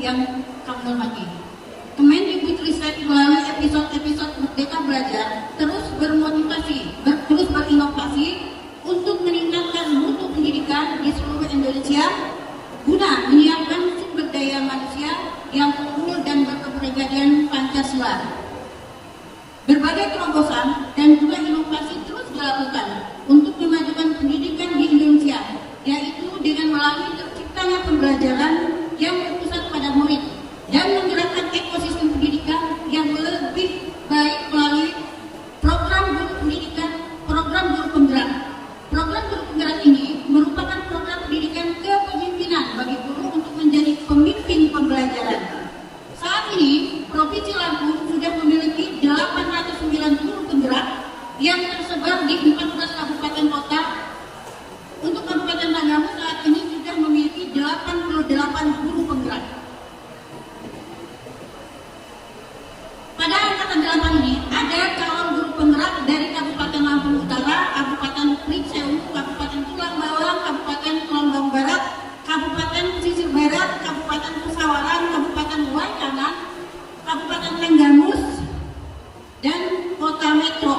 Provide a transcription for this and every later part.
yang kami hormati. Kemendikbudristek melalui episode-episode Merdeka Belajar terus bermotivasi, terus berinovasi untuk meningkatkan mutu pendidikan di seluruh Indonesia guna menyiapkan sumber daya manusia yang unggul dan berkepribadian Pancasila. Berbagai terobosan dan juga inovasi terus dilakukan untuk memajukan pendidikan di Indonesia, yaitu dengan melalui terciptanya pembelajaran yang berpusat pada murid dan menggerakkan ekosistem pendidikan yang lebih baik melalui program guru pendidikan, program guru penggerak. Program guru penggerak ini merupakan program pendidikan kepemimpinan bagi guru untuk menjadi pemimpin pembelajaran. Saat ini, Provinsi Lampung sudah memiliki 809 guru penggerak yang tersebar di 14 kabupaten kota. Untuk Kabupaten Tanggamus saat ini sudah memiliki 88 guru penggerak. Pada angkatan 8 ini ada calon guru penggerak dari Kabupaten Lampung Utara, Kabupaten Pringsewu, Kabupaten Tulang Bawang, Kabupaten Lombok Barat, Kabupaten Pesisir Barat, Kabupaten Pesawaran, Kabupaten Waikanan, Kabupaten Tanggamus, dan Kota Metro.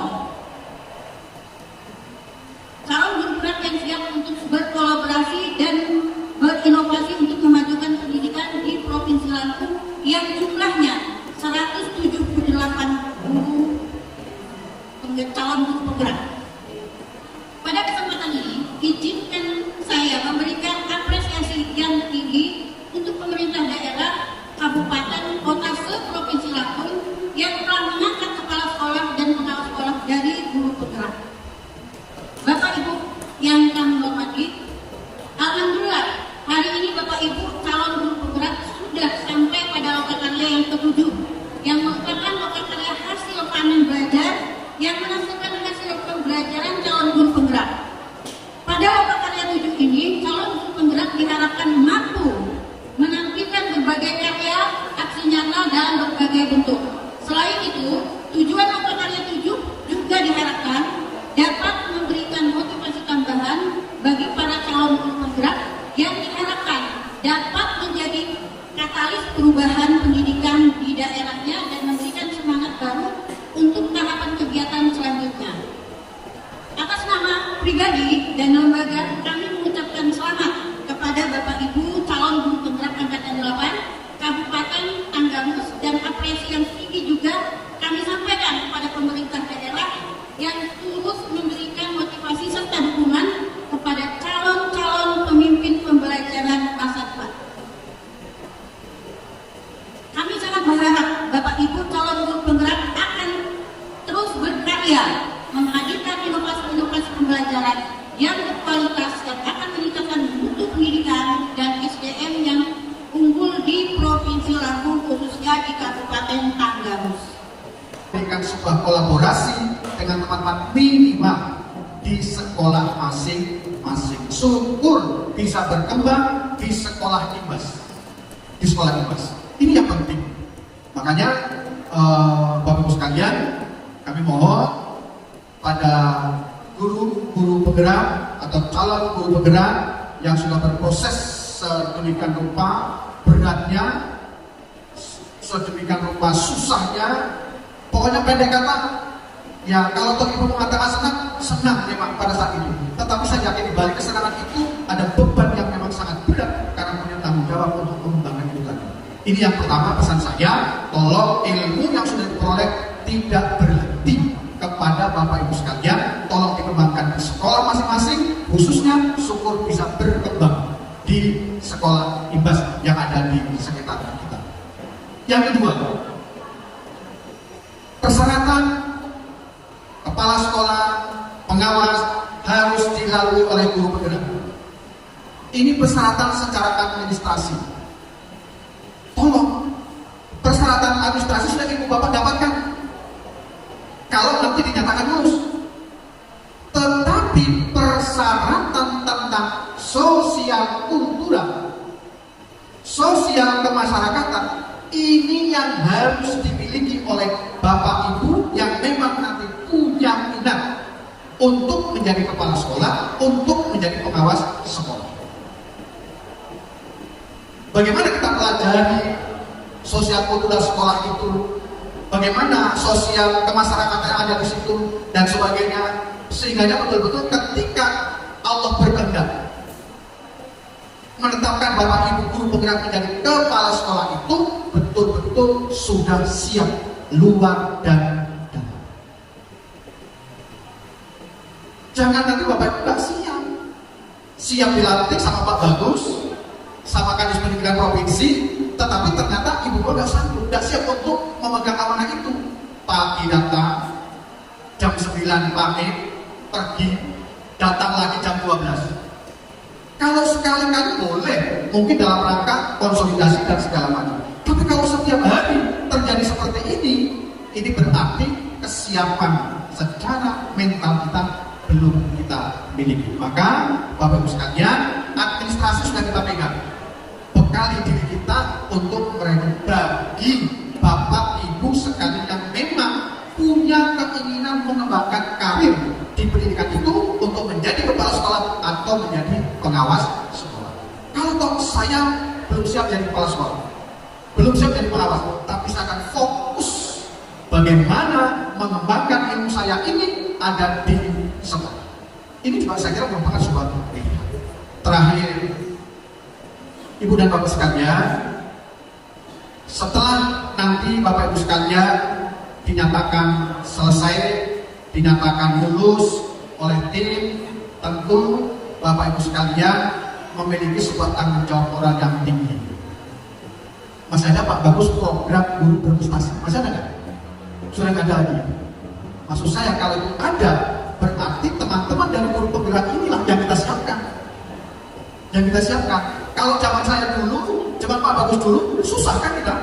Calon guru penggerak yang siap untuk berkolaborasi dan berinovasi untuk memajukan pendidikan di Provinsi Lampung yang jumlahnya 178 guru calon guru penggerak. Pada kesempatan ini, izinkan saya memberikan apresiasi yang tinggi untuk pemerintah daerah, kabupaten, kota se-Provinsi Lampung yang telah mengangkat kepala sekolah dan pengawas sekolah dari guru penggerak. Bapak Ibu yang kami hormati, alhamdulillah hari ini Bapak Ibu calon guru penggerak sudah sampai pada lokakarya yang ke-7, yang merupakan lokakarya hasil panen belajar yang menampilkan hasil pembelajaran calon guru penggerak. Pada lokakarya 7 ini, calon guru penggerak diharapkan mampu menampilkan berbagai karya aksi nyata dalam berbagai bentuk. Selain itu, tujuan lokakarya 7 juga diharapkan dapat memberikan motivasi tambahan bagi para calon guru penggerak yang diharapkan dapat menjadi katalis perubahan pendidikan di daerahnya dan memberikan semangat baru untuk tahapan kegiatan selanjutnya. Atas nama pribadi dan lembaga, kami mengucapkan selamat kepada Bapak Ibu calon guru penggerak angkatan 8 Kabupaten Tanggamus, dan apresiasi yang tinggi juga kami sampaikan kepada pemerintah daerah yang terus memberikan motivasi serta dukungan kepada calon-calon pemimpin pembelajaran masa depan. Kami sangat berharap Bapak Ibu calon guru penggerak akan terus berkarya menghadirkan inovasi-inovasi pembelajaran yang berkualitas yang akan meningkatkan mutu pendidikan dan SDM yang unggul di Provinsi Lampung, khususnya di Kabupaten Tanggamus. Berikan sebuah kolaborasi dengan teman-teman minimal di sekolah masing-masing. Syukur bisa berkembang di sekolah imbas. Di sekolah imbas. Ini yang penting. Makanya Bapak Ibu sekalian, kami mohon pada guru-guru penggerak atau calon guru penggerak yang sudah berproses sedemikian rupa beratnya, sedemikian rupa susahnya, pokoknya pendek kata, ya kalau toh ibu mengatakan senang memang pada saat itu. Tetapi saya yakin di balik kesenangan itu ada beban yang memang sangat berat karena punya tanggung jawab untuk mengembangkan itu tadi. Ini yang pertama pesan saya, tolong ilmu yang sudah diperoleh tidak berhenti kepada Bapak Ibu sekalian, tolong dikembangkan di sekolah masing-masing, khususnya syukur bisa berkembang di sekolah imbas yang ada di sekitar kita. Yang kedua, persyaratan kepala sekolah, pengawas harus dilalui oleh guru penggerak. Ini persyaratan secara administrasi. Tolong, persyaratan administrasi sudah ibu bapak dapatkan kalau nanti dinyatakan lulus. Tetapi persyaratan tentang sosial kultural, sosial kemasyarakatan, ini yang harus dimiliki oleh bapak ibu yang memang nanti punya minat untuk menjadi kepala sekolah, untuk menjadi pengawas sekolah. Bagaimana kita pelajari sosial kultural sekolah itu, bagaimana sosial kemasyarakatan yang ada di situ dan sebagainya, sehingga betul-betul ketika Allah berkehendak menetapkan Bapak Ibu guru penggerak menjadi kepala sekolah itu betul-betul sudah siap luar dan dalam. Jangan nanti Bapak Ibu nggak siap dilantik sama Pak Bagus, sama Kadis Pendidikan Provinsi, tetapi ternyata Ibu nggak sanggup, nggak siap untuk memegang amanah itu. Pagi datang, jam 9 pamit, pergi, datang lagi jam 12. Kalau sekali-kali boleh, mungkin dalam rangka konsolidasi dan segala macam. Tapi kalau setiap hari terjadi seperti ini berarti kesiapan secara mental kita belum kita miliki. Maka Bapak Ibu sekalian, administrasi sudah kita pegang. Bekali diri kita untuk bagi Bapak Ibu sekalian yang memang punya keinginan mengembangkan karir di pendidikan itu untuk menjadi kepala sekolah atau menjadi pengawas sekolah. Kalau toh saya belum siap jadi kepala sekolah, belum siap jadi pengawas, tapi saya akan fokus bagaimana mengembangkan ilmu saya ini ada di sekolah. Ini juga saya kira merupakan sebuah pilihan. Terakhir, Ibu dan Bapak sekalian, setelah nanti Bapak Ibu sekalian dinyatakan selesai, dinyatakan lulus oleh tim, tentu Bapak Ibu sekalian memiliki sebuah tanggung jawab moral yang tinggi. Masih ada Pak Bagus program guru berprestasi? Masih ada nggak? Sudah nggak ada lagi. Maksud saya kalau itu ada, berarti teman-teman dari guru penggerak inilah yang kita siapkan. Yang kita siapkan. Kalau zaman saya dulu, zaman Pak Bagus dulu, susah kan kita?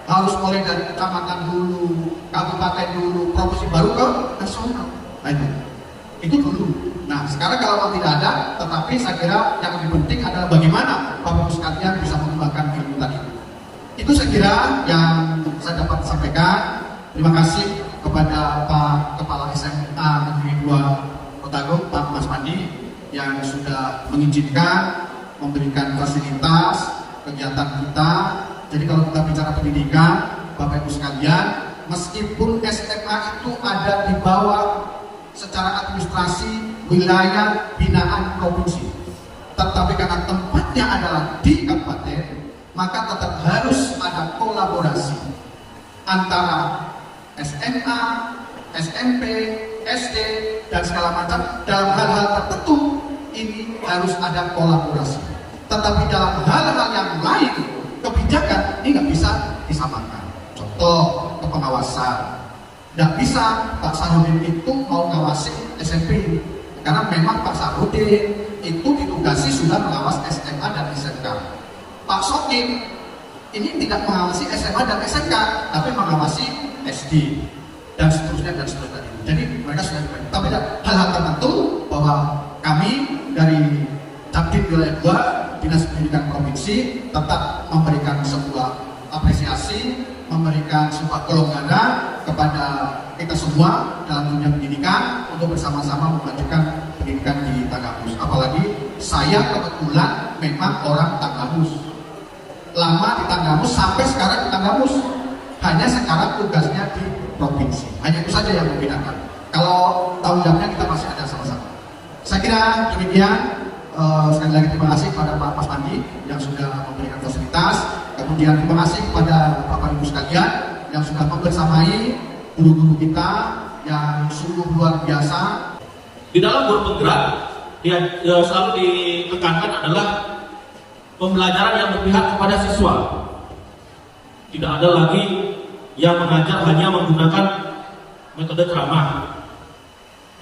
Harus mulai dari kecamatan dulu, kabupaten dulu, provinsi baru ke nasional. Nah itu dulu. Nah sekarang kalau memang tidak ada, tetapi saya kira yang lebih penting adalah bagaimana Bapak Ibu sekalian bisa mengembangkan ilmu tadi. Itu saya kira yang saya dapat sampaikan. Terima kasih kepada Pak Kepala SMA Negeri 2 Kotagung, Pak Mas Pandi, yang sudah mengizinkan memberikan fasilitas kegiatan kita. Jadi kalau kita bicara pendidikan, Bapak Ibu sekalian, meskipun SMA itu ada di bawah secara administrasi wilayah binaan provinsi, tetapi karena tempatnya adalah di kabupaten, maka tetap harus ada kolaborasi antara SMA, SMP, SD, dan segala macam. Dalam hal-hal tertentu ini harus ada kolaborasi. Tetapi dalam hal-hal yang lain, kebijakan ini nggak bisa disamakan. Contoh kepengawasan, nggak bisa Pak Sarudin itu mau ngawasi SMP, karena memang Pak Sarudin itu ditugasi sudah mengawas SMA dan SMK. Pak Sokin ini tidak mengawasi SMA dan SMK, tapi mengawasi SD dan seterusnya dan seterusnya. Jadi mereka sudah dibagi. Tapi hal-hal tertentu bahwa kami dari Capdim Wilayah 2 Dinas Pendidikan Provinsi tetap memberikan sebuah apresiasi, memberikan sebuah kelonggaran kepada kita semua dalam dunia pendidikan untuk bersama-sama memajukan pendidikan di Tanggamus. Apalagi saya kebetulan memang orang Tanggamus, lama di Tanggamus sampai sekarang di Tanggamus, hanya sekarang tugasnya di provinsi. Hanya itu saja yang membedakan. Kalau tanggung jawabnya kita masih ada sama-sama. Saya kira demikian. Sekali lagi terima kasih kepada Pak Mas Pandi yang sudah memberikan fasilitas. Kemudian terima kasih kepada Bapak Ibu sekalian yang sudah membersamai guru-guru kita yang sungguh luar biasa. Di dalam guru penggerak yang selalu ditekankan adalah pembelajaran yang berpihak kepada siswa. Tidak ada lagi yang mengajar hanya menggunakan metode ceramah.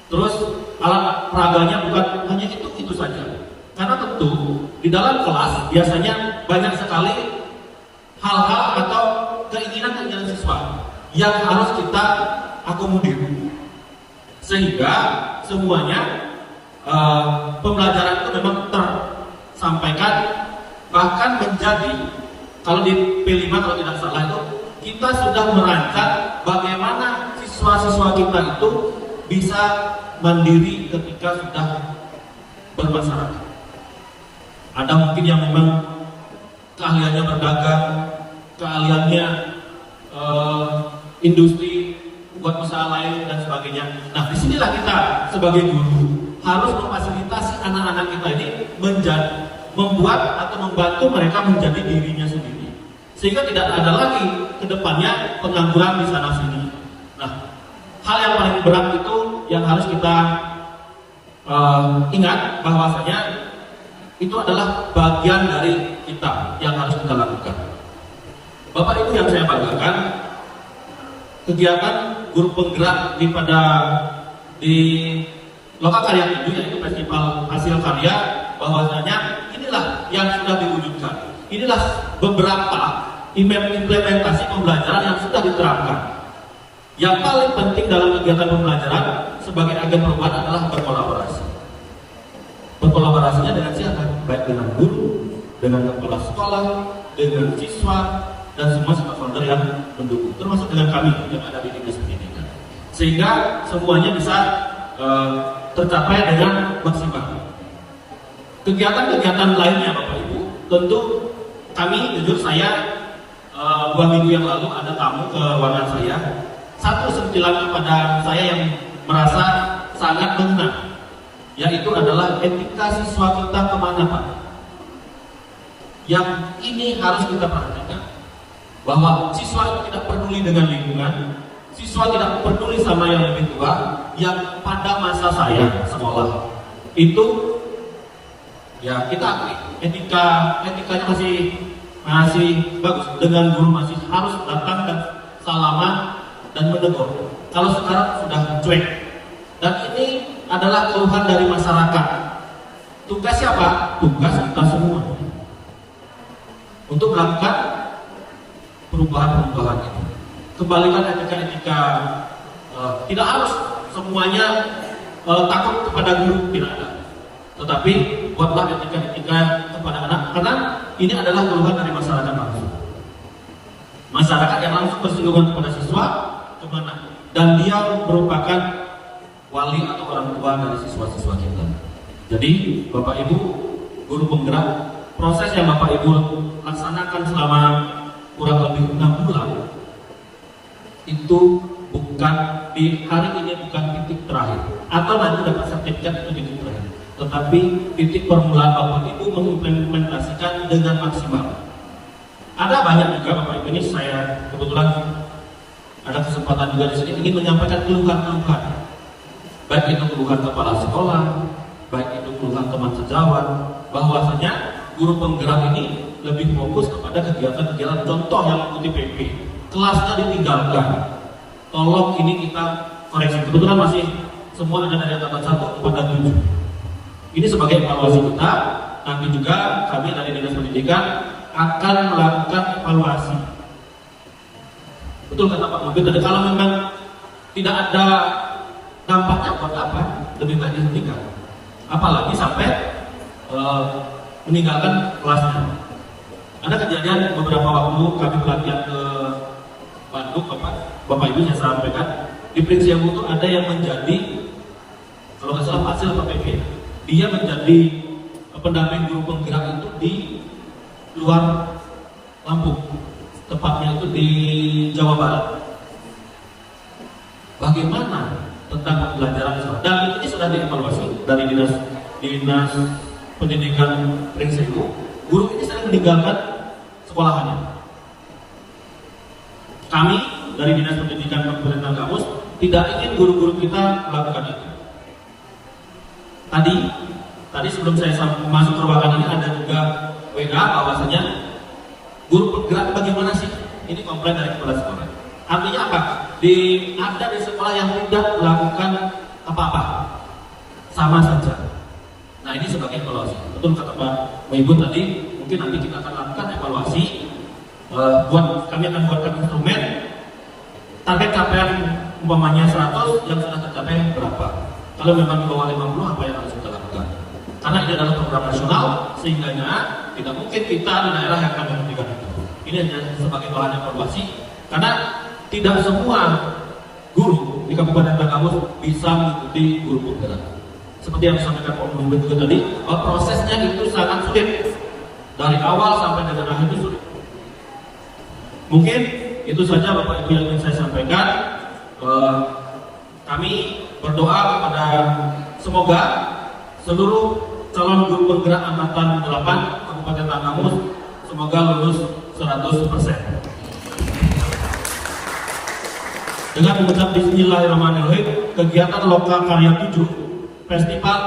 Terus alat peraganya bukan hanya itu saja. Karena tentu di dalam kelas biasanya banyak sekali hal-hal atau keinginan siswa yang harus kita akomodir. Sehingga semuanya pembelajaran itu memang tersampaikan, bahkan menjadi, kalau di P5 kalau tidak salah itu kita sudah merancang bagaimana siswa-siswa kita itu bisa mandiri ketika sudah bermasyarakat. Ada mungkin yang memang keahliannya berdagang, keahliannya industri, buat usaha lain dan sebagainya. Nah, disinilah kita sebagai guru harus memfasilitasi anak-anak kita ini membuat atau membantu mereka menjadi dirinya sendiri, sehingga tidak ada lagi kedepannya pengangguran di sana sini. Nah, hal yang paling berat itu yang harus kita ingat bahwasanya itu adalah bagian dari kita yang harus kita lakukan. Bapak Ibu yang saya banggakan, kegiatan guru penggerak di Lokal Karya 7, yaitu Festival Hasil Karya, bahwasanya inilah yang sudah diwujudkan. Inilah beberapa implementasi pembelajaran yang sudah diterapkan. Yang paling penting dalam kegiatan pembelajaran sebagai agen perubahan adalah berkolaborasi. Berkolaborasinya dengan siapa? Baik dengan guru, dengan kepala sekolah, dengan siswa, dan semua stakeholder yang mendukung, termasuk dengan kami yang ada di dinas pendidikan, sehingga semuanya bisa tercapai dengan maksimal. Kegiatan-kegiatan lainnya Bapak Ibu, tentu kami, jujur saya 2 minggu yang lalu ada tamu ke ruangan saya. Satu sentilan kepada saya yang merasa sangat mengena, yaitu adalah etika siswa kita kemana Pak. Yang ini harus kita perhatikan, bahwa siswa itu tidak peduli dengan lingkungan, siswa tidak peduli sama yang lebih tua. Yang pada masa saya sekolah itu ya kita akui etikanya masih bagus, dengan guru masih harus datang dan salaman dan menegur. Kalau sekarang sudah cuek, dan ini adalah keluhan dari masyarakat. Tugas siapa? Tugas kita semua untuk melakukan perubahan-perubahan itu. Kembalikan etika-etika, tidak harus semuanya takut kepada guru, tidak ada. Tetapi buatlah etika-etika kepada anak, karena ini adalah keluhan dari masyarakat langsung. Masyarakat yang langsung bersinggungan kepada siswa kemana, dan dia merupakan wali atau orang tua dari siswa-siswa kita. Jadi Bapak Ibu guru penggerak, proses yang Bapak Ibu laksanakan selama kurang lebih 6 bulan itu bukan di hari ini, bukan titik terakhir atau nanti dapat sertifikat itu titik terakhir, tetapi titik permulaan Bapak Ibu mengimplementasikan dengan maksimal. Ada banyak juga Bapak Ibu, ini saya kebetulan ada kesempatan juga di sini ingin menyampaikan keluhan-keluhan, baik itu keluhan kepala sekolah, baik itu keluhan teman sejawat, bahwasanya guru penggerak ini lebih fokus kepada kegiatan-kegiatan contoh yang mengikuti PP, kelasnya ditinggalkan. Tolong ini kita koreksi. Kebetulan masih semua ada dari angkatan 1 kepada 7. Ini sebagai evaluasi kita. Nanti juga kami dari Dinas Pendidikan akan melakukan evaluasi. Betul kata Pak Mubin tadi, kalau memang tidak ada dampaknya buat apa? Lebih baik dihentikan. Apalagi sampai meninggalkan kelasnya. Ada kejadian beberapa waktu kami pelatihan ke Bandung, Bapak Ibu saya sampaikan, di Prinsyamu itu ada yang menjadi, kalau nggak salah hasil PPP, dia menjadi pendamping guru penggerak itu di luar Lampung, tepatnya itu di Jawa Barat. Bagaimana tentang pembelajaran di sana? Dan ini sudah dievaluasi dari dinas pendidikan Prinsyamu. Guru ini sering meninggalkan sekolahannya. Kami dari Dinas Pendidikan Kabupaten Kamus tidak ingin guru-guru kita melakukan itu. Tadi sebelum saya masuk ke ruangan ini ada juga WA bahwasanya guru penggerak bagaimana sih? Ini komplain dari kepala sekolah. Artinya apa? Ada di sekolah yang tidak melakukan apa-apa, sama saja. Nah ini sebagai evaluasi. Betul kata Pak Ibu tadi, mungkin nanti kita akan lakukan evaluasi. Kami akan buatkan instrumen target capaian umpamanya 100, yang sudah tercapai berapa. Kalau memang di bawah 50, apa yang harus kita lakukan? Karena ini adalah program nasional, sehingga tidak mungkin kita di daerah yang akan menghentikan itu. Ini hanya sebagai bahan evaluasi, karena tidak semua guru di Kabupaten Bangkamus bisa mengikuti guru penggerak. Seperti yang disampaikan Pak Mubin juga tadi, prosesnya itu sangat sulit dari awal sampai dengan akhir itu sudah. Mungkin itu saja Bapak Ibu yang ingin saya sampaikan. Kami berdoa kepada semoga seluruh calon guru penggerak angkatan 8 Kabupaten Tanggamus semoga lulus 100%. Dengan mengucap Bismillahirrahmanirrahim, kegiatan Loka Karya 7 Festival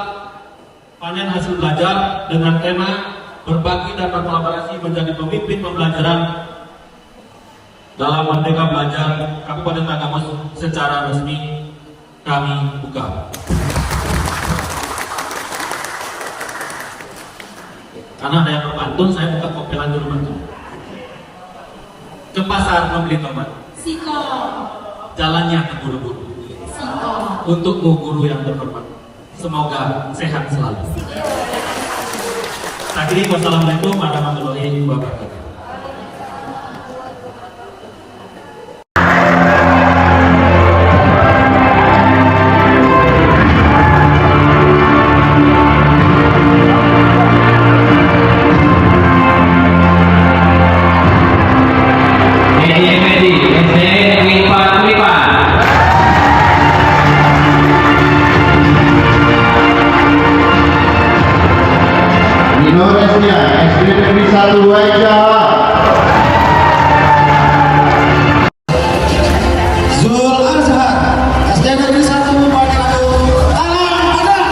Panen Hasil Belajar dengan tema berbagi dan berkolaborasi menjadi pemimpin pembelajaran dalam Merdeka Belajar Kabupaten Tanggamus secara resmi kami buka. Karena ada yang berpantun, saya buka kopelan dulu bantu. Ke pasar membeli tomat. Siko. Jalannya ke buru-buru. Siko. Untukmu guru yang terhormat, semoga sehat selalu. Akhirnya wassalamualaikum warahmatullahi wabarakatuh. Indonesia, SD Negeri 1 Wajah. Zul Azhar, SD Negeri 1 Padalarang. Alam Padang.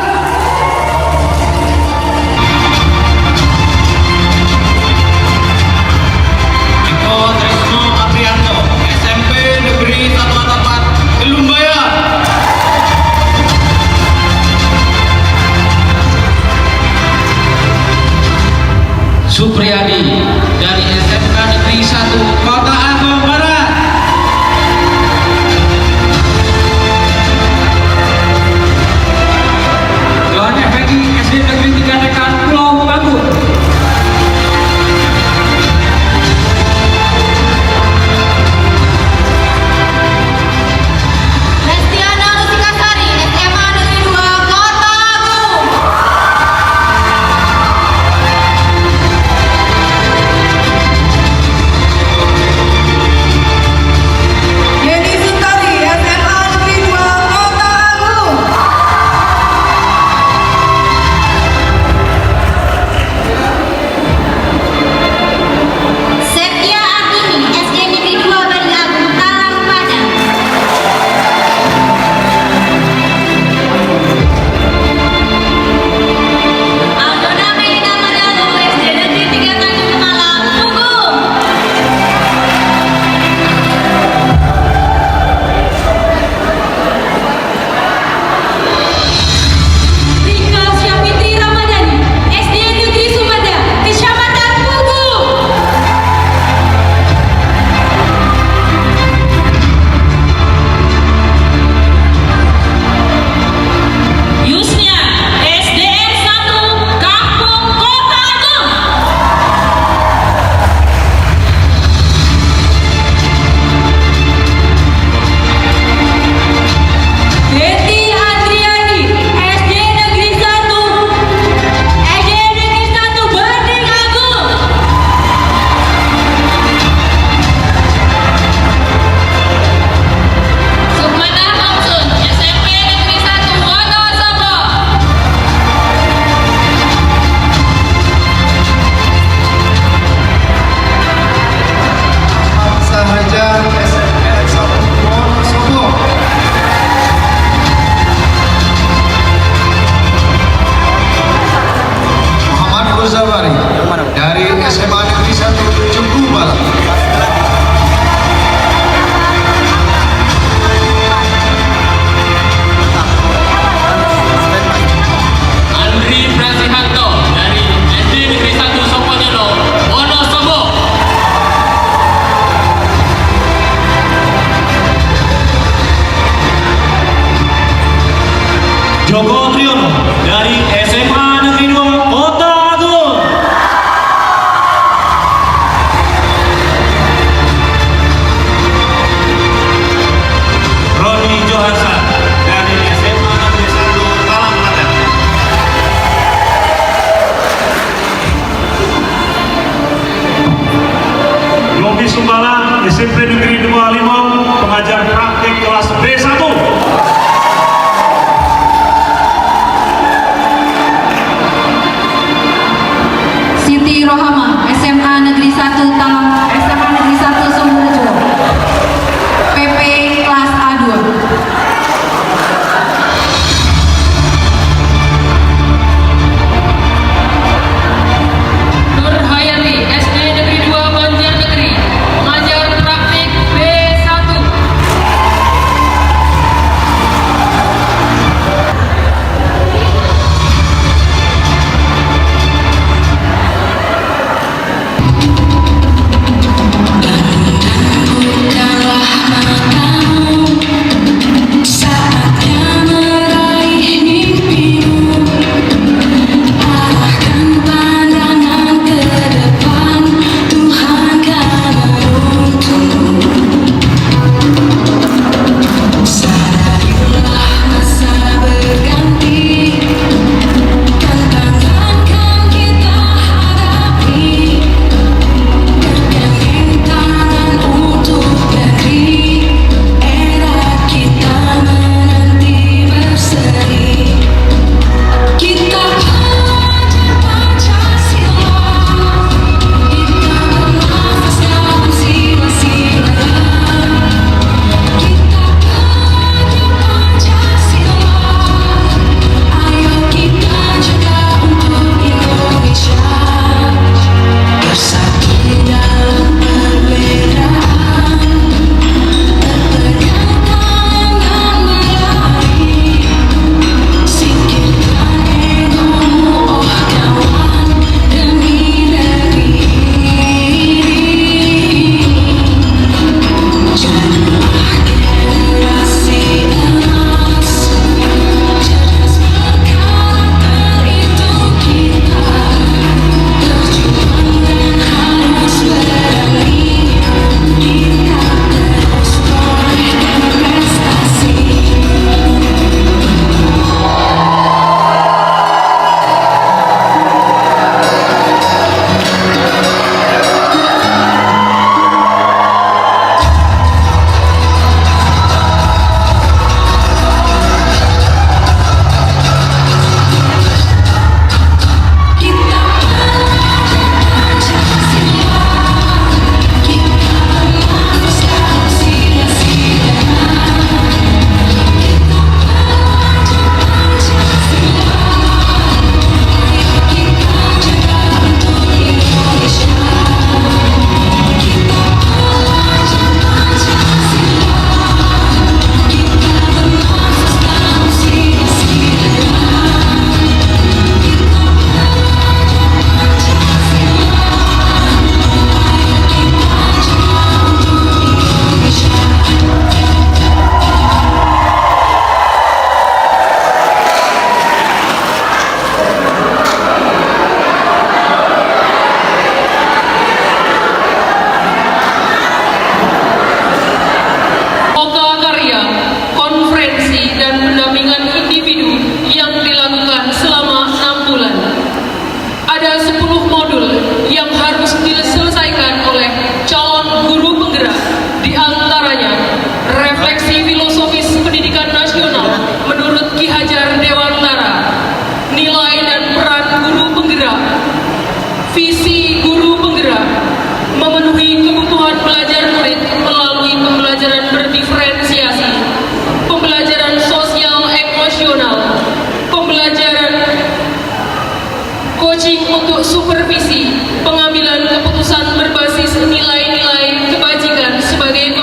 Eko Trisno Aprianto, SMP Negeri 1 Atapan, Gelumbaya. Supriyadi dari SMK Negeri 1 Kota Agung Barat. Johan Effendi SD Negeri 3 Dekan Pulau Banggur. Lestiana Rusikasari, SMA Negeri 2 Kota Agung. SMP Negeri 25 pengajar praktik kelas B1. Siti Rohama, SMA Negeri 1 Talang, SMA Negeri 1 Sumberjo, PP kelas A2. Nur Hayati, SD Negeri 2 Banjarnegeri, pengajar praktik B1. supervisi pengambilan keputusan berbasis nilai-nilai kebajikan sebagai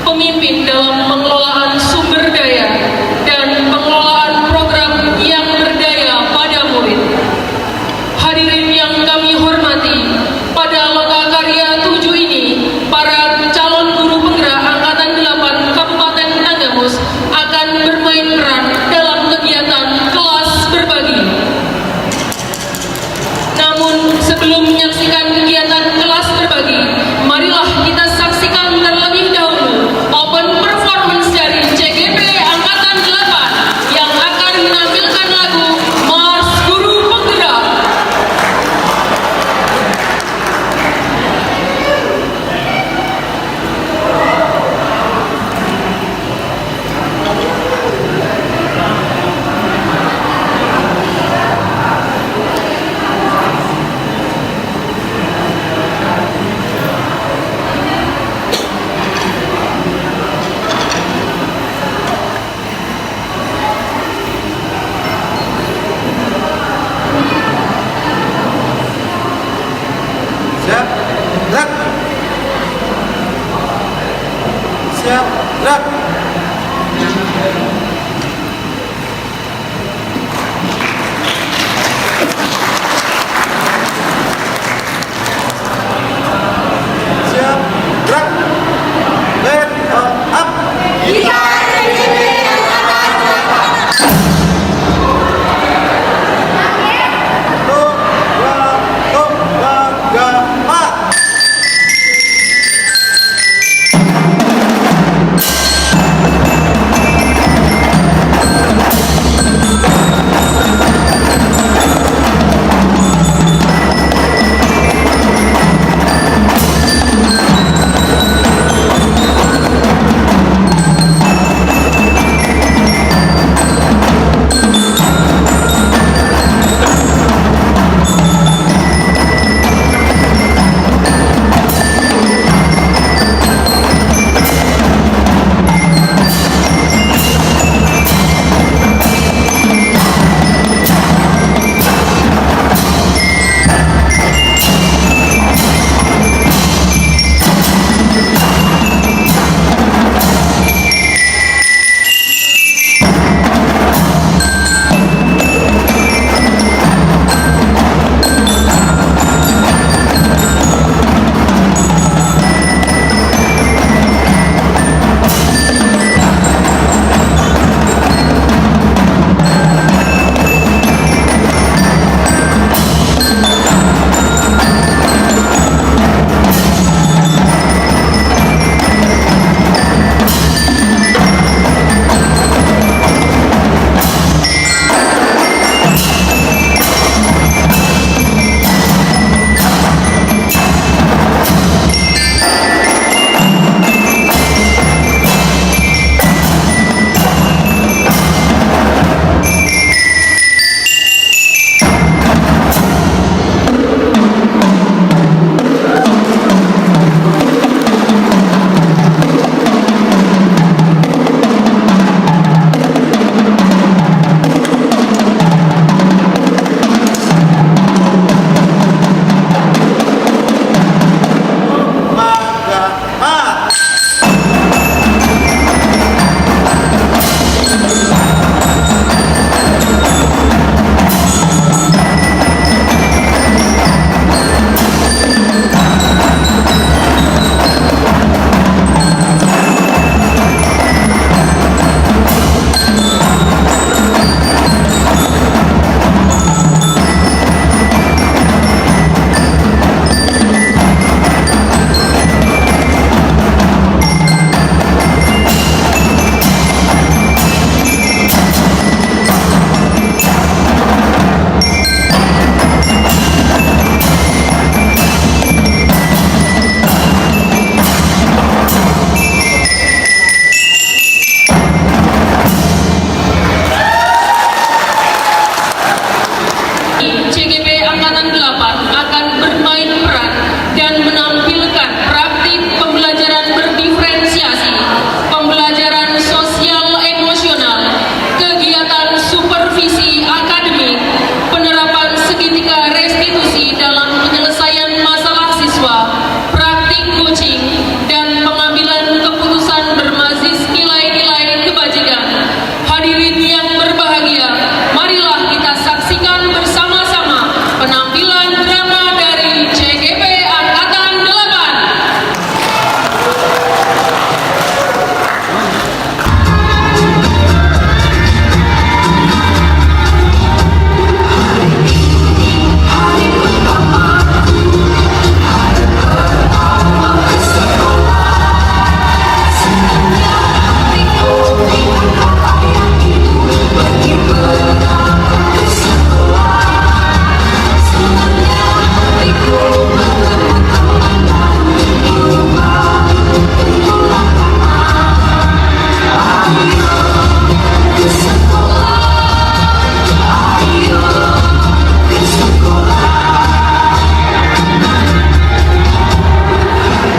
pemimpin dalam pengelolaan sumber daya dan pengelolaan program yang berdaya pada murid. Hadirin yang kami hormati, pada Lokakarya 7 ini, para calon guru penggerak Angkatan 8 Kabupaten Tanggamus akan bermain peran dalam kegiatan kelas berbagi. Namun sebelum menyaksikan kegiatan gerak. Siap, gerak. Let up. CGP Angkatan 8 akan bermain peran dan menampilkan praktik pembelajaran berdiferensiasi, pembelajaran sosial emosional, kegiatan supervisi akademik, penerapan segitiga restitusi dalam penyelesaian masalah siswa, praktik coaching, dan pengambilan keputusan berbasis nilai-nilai kebajikan. Hadirin yang berbahagia, marilah kita saksikan bersama-sama penampilan drama dari CGP Angkatan 8.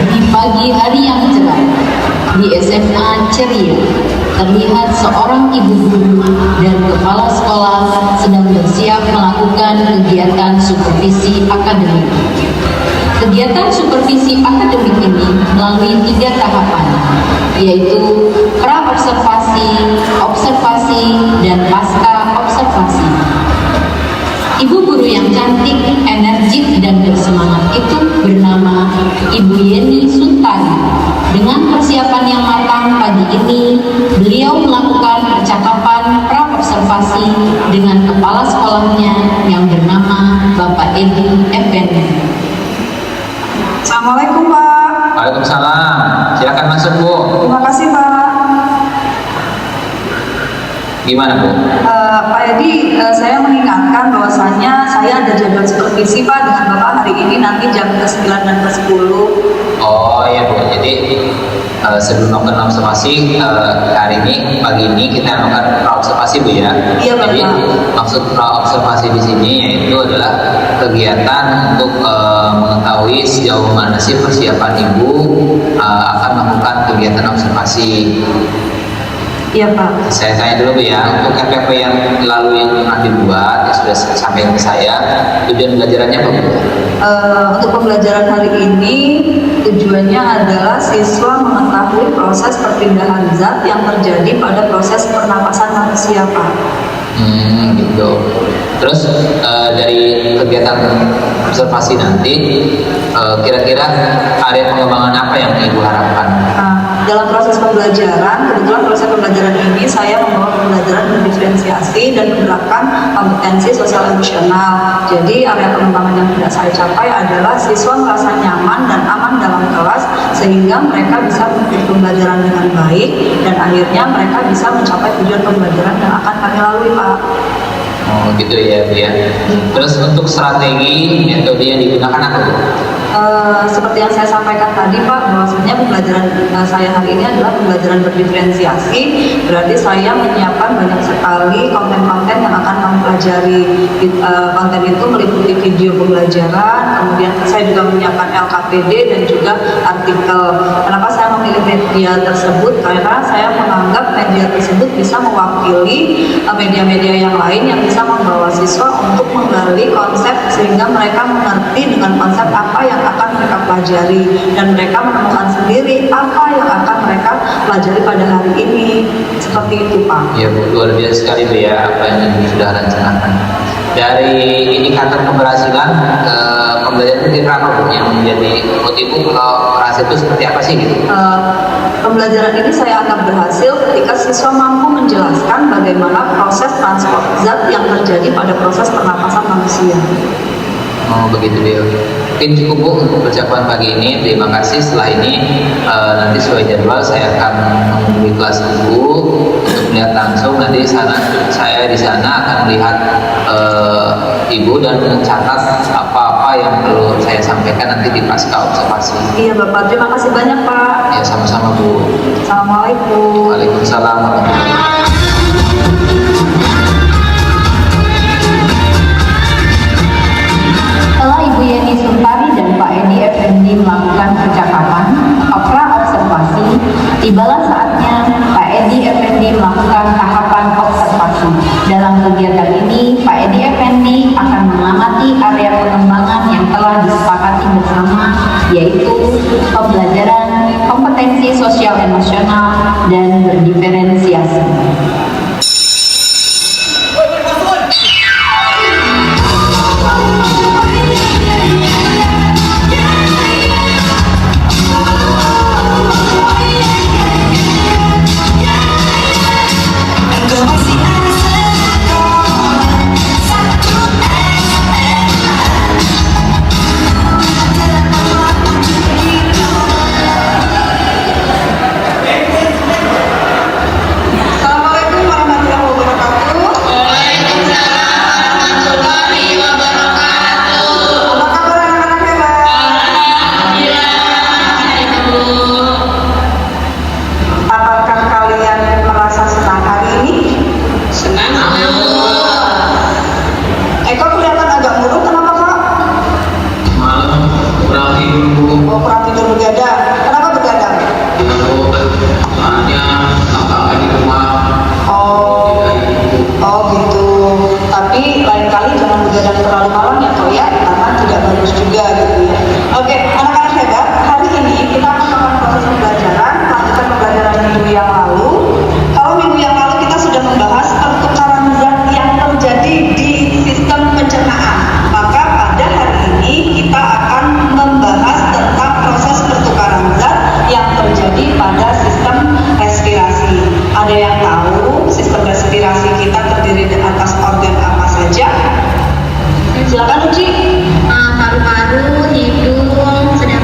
Di pagi hari yang cerah, di SMA Ceria, terlihat seorang ibu guru dan kepala sekolah sedang bersiap melakukan kegiatan supervisi akademik. Kegiatan supervisi akademik ini melalui 3 tahapan, yaitu pra-observasi, observasi, dan pasca-observasi. Ibu guru yang cantik, energik, dan bersemangat itu bernama Ibu Yeni Suntari. Dengan persiapan yang matang pagi ini, beliau melakukan percakapan pra-observasi dengan kepala sekolahnya yang bernama Bapak Edi Effendi. Assalamualaikum Pak. Waalaikumsalam. Silakan masuk Bu. Terima kasih Pak. Gimana Bu? Pak Edi, saya mengingatkan bahwasannya saya ada jadwal supervisi Pak dengan Bapak hari ini nanti jam ke-9 dan ke-10. Oh iya Bu. Jadi sebelum melakukan observasi hari ini pagi ini kita melakukan pra-observasi Bu ya. Iya Bapak. Jadi maksud pra-observasi di sini yaitu adalah kegiatan untuk mengetahui sejauh mana sih persiapan Ibu akan melakukan kegiatan observasi. Iya Pak. Saya tanya dulu Bu ya, untuk RPP yang lalu yang pernah dibuat yang sudah sampaikan ke saya, tujuan belajarannya apa Bu? Untuk pembelajaran hari ini tujuannya adalah siswa mengetahui proses perpindahan zat yang terjadi pada proses pernapasan manusia Pak. Gitu. Terus dari kegiatan observasi nanti kira-kira area pengembangan apa yang Ibu harapkan? Dalam proses pembelajaran, kebetulan proses pembelajaran ini saya membawa pembelajaran berdiferensiasi dan menerapkan kompetensi sosial emosional. Jadi area pengembangan yang tidak saya capai adalah siswa merasa nyaman dan aman dalam kelas sehingga mereka bisa mengikuti pembelajaran dengan baik dan akhirnya mereka bisa mencapai tujuan pembelajaran yang akan kami lalui Pak. Oh gitu ya Bu ya. Terus untuk strategi metode yang digunakan apa Bu? Seperti yang saya sampaikan tadi Pak, bahwasanya pembelajaran saya hari ini adalah pembelajaran berdiferensiasi. Berarti saya menyiapkan banyak sekali konten-konten yang akan kami pelajari. Konten itu meliputi video pembelajaran, kemudian saya juga menyiapkan LKPD dan juga artikel. Kenapa saya memilih media tersebut? Karena saya menganggap media tersebut bisa mewakili media-media yang lain yang bisa membawa siswa untuk menggali konsep sehingga mereka mengerti dengan konsep apa yang akan mereka pelajari dan mereka menemukan sendiri apa yang akan mereka pelajari pada hari ini. Seperti itu Pak. Ya Bu, luar biasa sekali Bu ya apa yang Ibu sudah rencanakan. Dari indikator keberhasilan pembelajaran itu kira apa Bu yang menjadi menurut Ibu kalau berhasil itu seperti apa sih gitu? Pembelajaran ini saya anggap berhasil ketika siswa mampu menjelaskan bagaimana proses transport zat yang terjadi pada proses pernapasan manusia. Oh begitu dia. Mungkin cukup Bu untuk percakapan pagi ini. Terima kasih. Setelah ini nanti sesuai jadwal saya akan menghubungi kelas Ibu untuk melihat langsung. Nanti saya di sana akan melihat Ibu dan mencatat apa-apa yang perlu saya sampaikan nanti di pasca observasi. Iya Bapak, terima kasih banyak Pak. Ya sama-sama Bu. Assalamualaikum. Waalaikumsalam warahmatullahi wabarakatuh. Setelah Ibu Yeni Suntari dan Pak Edi Effendi melakukan percakapan pra-observasi, tibalah saatnya Pak Edi Effendi melakukan tahapan observasi. Dalam kegiatan ini, Pak Edi Effendi akan mengamati area pengembangan yang telah disepakati bersama, yaitu pembelajaran kompetensi sosial emosional dan berdiferensiasi. Tapi lain kali jangan begadang terlalu malam ya Kak ya, karena tidak bagus juga gitu ya. Oke, Silakan Uci. Paru-paru, hidung, sedang.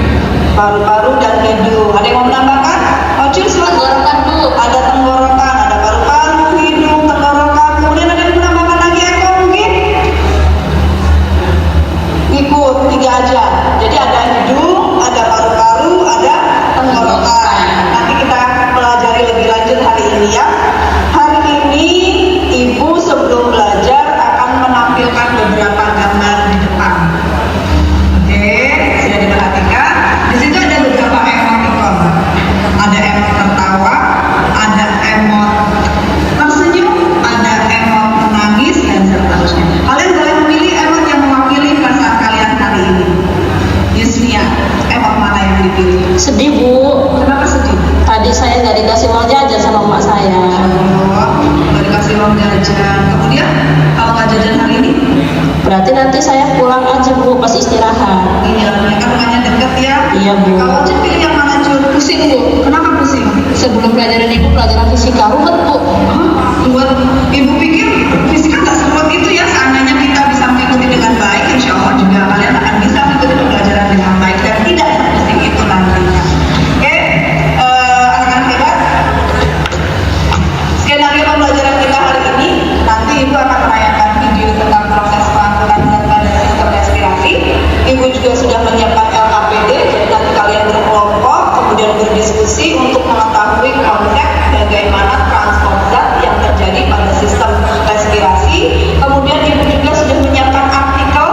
Paru-paru dan hidung. Ada yang mau menambahkan? Ocil silakan. Tenggorokan, Bu. Ada tenggorokan, ada paru-paru, hidung, tenggorokan. Kemudian ada yang menambahkan lagi Eko mungkin? Ikut 3 aja. Jadi ada hidung, ada paru-paru, ada tenggorokan. Nanti kita pelajari lebih lanjut hari ini ya. Hari ini Ibu sebelum belajar akan menampilkan beberapa gambar di depan. Oke, sudah diperhatikan. Di situ ada beberapa emoticon. Ada emot tertawa, ada emot tersenyum, ada emot menangis dan seterusnya. Kalian boleh memilih emot yang mewakili perasaan kalian hari ini. Yusnia, emot mana yang dipilih? Sedih, Bu. Kenapa sedih? Tadi saya nggak dikasih uang jajan sama emak saya. Oh, nggak dikasih uang jajan. Kemudian kalau nggak jajan hari ini? Berarti nanti saya pulang aja, Bu, pas istirahat. Iya, mereka rumahnya deket ya. Iya, Bu. Kalau Cun pilih yang mana Cun? Pusing, Bu. Kenapa pusing? Sebelum pelajaran Ibu pelajaran fisika ruwet, Bu. Buat Ibu pikir fisika nggak serumit itu ya. Seandainya kita bisa mengikuti dengan baik, insya Allah juga kalian akan bisa mengikuti pembelajaran dengan baik dan tidak sepusing itu nantinya. Oke, anak-anak hebat. Skenario pembelajaran kita hari ini, nanti Ibu akan menayangkan video tentang proses pengangkutan berat badan sistem respirasi. Ibu juga sudah menyiapkan LKPD, jadi nanti kalian berkelompok, kemudian berdiskusi untuk mengetahui konsep bagaimana transport zat yang terjadi pada sistem respirasi. Kemudian Ibu juga sudah menyiapkan artikel,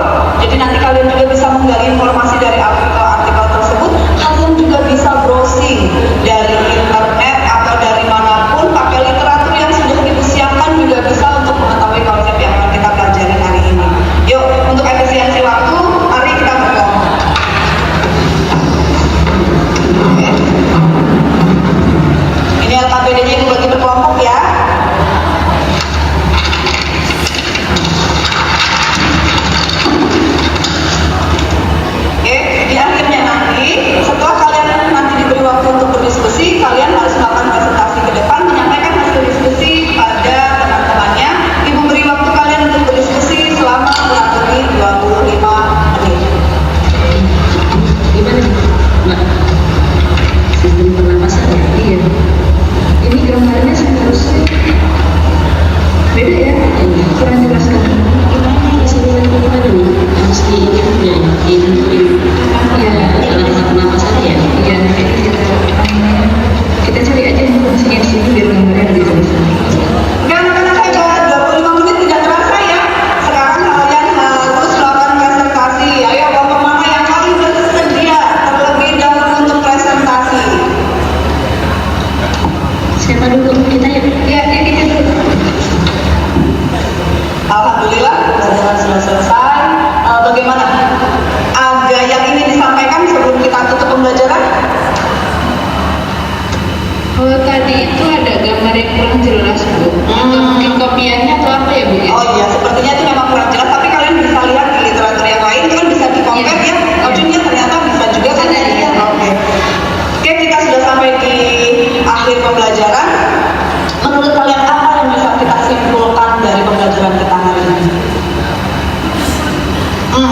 jadi nanti kalian juga bisa menggali informasi dari artikel-artikel tersebut. Kalian juga bisa browsing dari internet atau dari manapun, pakai literatur yang sudah Ibu siapkan juga bisa untuk mengetahui konsep yang akan kita pelajari hari ini. Yuk, untuk efisiensi waktu, mari kita berkelompok. Ini LKPD-nya Ibu bagi berkelompok ya. Oke, di akhirnya nanti, setelah kalian nanti diberi waktu untuk berdiskusi, kalian harus melakukan presentasi ke depan, menyampaikan hasil diskusi pada teman-temannya. Ibu beri waktu kalian untuk berdiskusi selama kurang lebih 25 menit. Gimana, Mbak? Sistem pernapasan ya? Iya. Ini gambarnya seharusnya beda ya? Kurang jelas kan? Gimana dulu? Harus diingatnya, diingatkan. Ya, alat pernapasan ya? Iya, kita cari aja informasinya di sini biar gambarnya lebih jelas. Oke, anak-anak hebat, 25 menit tidak terasa ya. Sekarang kalian harus melakukan presentasi. Ayo, kelompok mana yang paling bersedia terlebih dahulu untuk presentasi? Siapa dulu? Kita ya? Ya, kita dulu. Alhamdulillah, pembelajaran sudah selesai. Bagaimana? Ada yang ingin disampaikan sebelum kita tutup pembelajaran? Oh, tadi itu ada gambar yang kurang jelas, Bu. Atau mungkin kopiannya atau apa ya, Bu? Oh iya, sepertinya itu memang kurang jelas, tapi kalian bisa lihat di literatur yang lain, kan bisa di-compare ya. Ujungnya ternyata bisa juga kan? Iya. Oke, kita sudah sampai di akhir pembelajaran. Menurut kalian apa yang bisa kita simpulkan dari pembelajaran kita hari ini?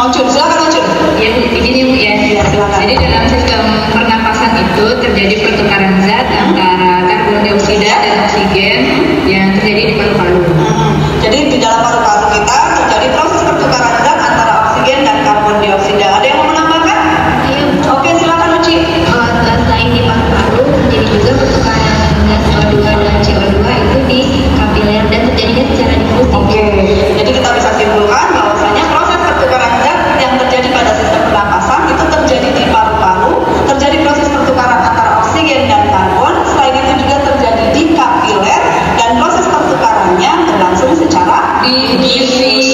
Ocun, silakan Ocun. Ya, Bu, begini Bu ya. Iya, silakan. Jadi dalam sistem pernapasan itu terjadi pertukaran zat antara karbon dioksida dan oksigen yang terjadi di paru-paru. Jadi di dalam paru-paru kita terjadi proses pertukaran zat antara oksigen dan karbon dioksida. Ada yang mau menambahkan? Iya, Oke, silakan Uci. selain di paru-paru terjadi juga pertukaran gas CO2 dan CO2 itu di kapiler dan terjadinya secara difusif. Oke, jadi kita bisa simpulkan bahwasanya proses pertukaran zat yang terjadi pada sistem pernapasan itu terjadi di paru-paru, terjadi proses pertukaran antara oksigen dan karbon. Selain itu juga terjadi di kapiler dan proses pertukarannya berlangsung secara Diffuse.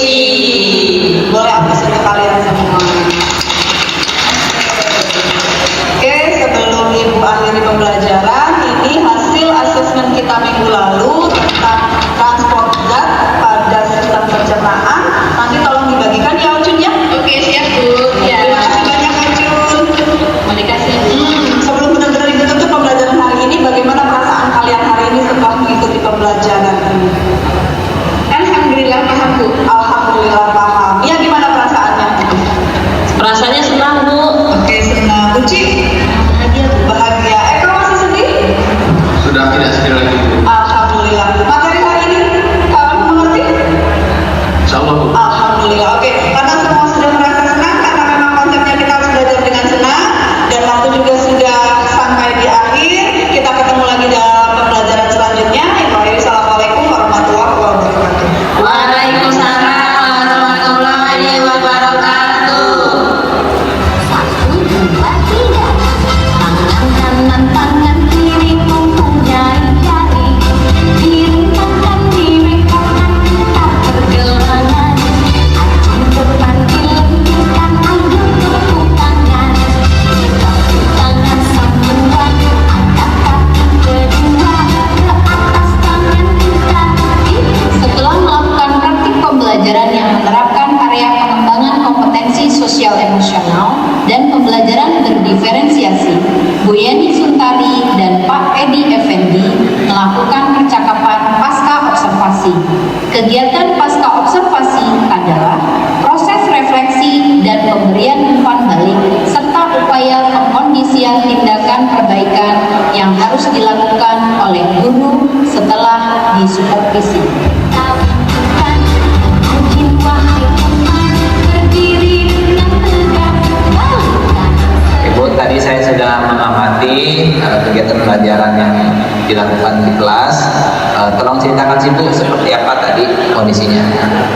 Kegiatan pasca observasi adalah proses refleksi dan pemberian umpan balik serta upaya pengkondisian tindakan perbaikan yang harus dilakukan oleh guru setelah disupervisi. Ibu, tadi saya sudah mengamati kegiatan pelajaran yang dilakukan di kelas. Tolong ceritakan sih Bu, seperti apa tadi kondisinya?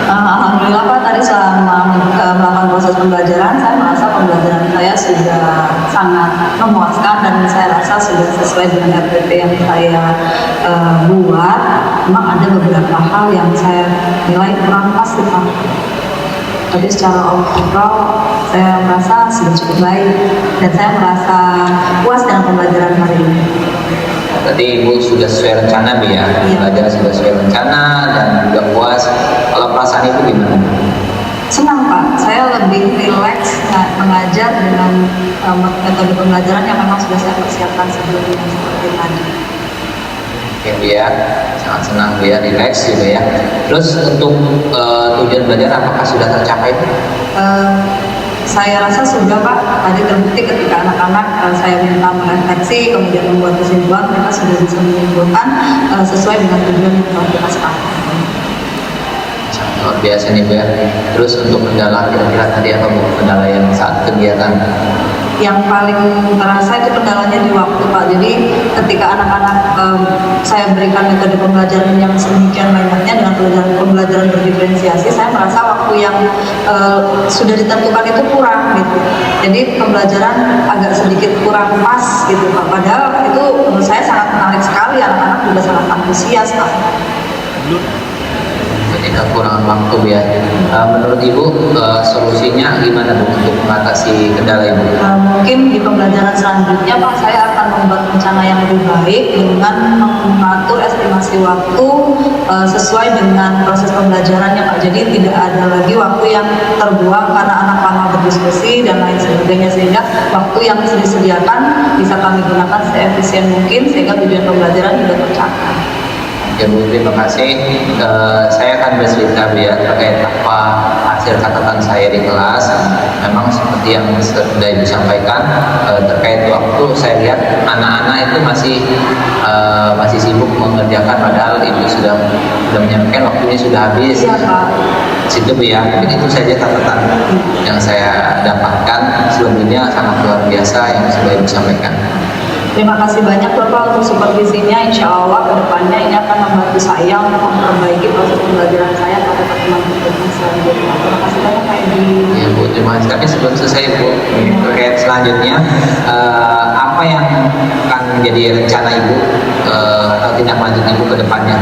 Alhamdulillah Pak, tadi selama melakukan proses pembelajaran, saya merasa pembelajaran saya sudah sangat memuaskan dan saya rasa sudah sesuai dengan RPP yang saya buat. Memang ada beberapa hal yang saya nilai kurang pas sih Pak. Tapi secara overall saya merasa sudah cukup baik dan saya merasa puas dengan pembelajaran hari ini. Tadi Ibu sudah sesuai rencana Bu ya, belajar sudah sesuai rencana dan juga puas. Kalau perasaan Ibu gimana? Senang Pak, saya lebih rileks mengajar dengan metode pembelajaran yang memang sudah saya persiapkan sebelumnya seperti tadi. Oke Bu ya, sangat senang Bu ya, rileks juga ya. Terus untuk tujuan belajar apakah sudah tercapai Bu? Saya rasa sudah Pak, tadi terbukti ketika anak-anak saya minta merefleksi kemudian membuat kesimpulan, mereka sudah bisa menyimpulkan sesuai dengan tujuan yang telah kita sepakati. Sangat luar biasa nih Bu ya. Terus untuk kendala kira-kira tadi apa Bu, kendala yang saat kegiatan? Yang paling terasa itu kendalanya di waktu Pak. Jadi ketika anak-anak saya berikan metode pembelajaran yang sedemikian banyaknya dengan pembelajaran berdiferensiasi, saya merasa waktu yang sudah ditentukan itu kurang gitu. Jadi pembelajaran agak sedikit kurang pas gitu Pak. Padahal itu menurut saya sangat menarik sekali, anak-anak juga sangat antusias Pak. Ketika kekurangan waktu ya. Menurut Ibu solusinya gimana Bu untuk mengatasi kendala Ibu? Mungkin di pembelajaran selanjutnya Pak, saya akan membuat rencana yang lebih baik dengan mengatur estimasi waktu sesuai dengan proses pembelajarannya Pak. Jadi tidak ada lagi waktu yang terbuang karena anak lama berdiskusi dan lain sebagainya, sehingga waktu yang disediakan bisa kami gunakan seefisien mungkin sehingga tujuan pembelajaran juga tercapai. Ya Bu, terima kasih. Saya akan bercerita Bu ya terkait apa hasil catatan saya di kelas. Memang seperti yang sudah Ibu sampaikan, terkait waktu saya lihat anak-anak itu masih sibuk mengerjakan, padahal Ibu sudah menyampaikan waktunya sudah habis. Situ Bu ya, mungkin itu saja catatan yang saya dapatkan. Selebihnya sangat luar biasa yang sudah Ibu sampaikan. Terima kasih banyak Bapak untuk supervisinya. Insya Allah kedepannya ini akan membantu saya untuk memperbaiki proses pembelajaran saya pada pertemuan selanjutnya. Terima kasih banyak Pak Edi. Ya Bu, terima kasih. Tapi sebelum selesai Bu, terkait selanjutnya apa yang akan menjadi rencana Ibu atau tindak lanjut Ibu ke depannya?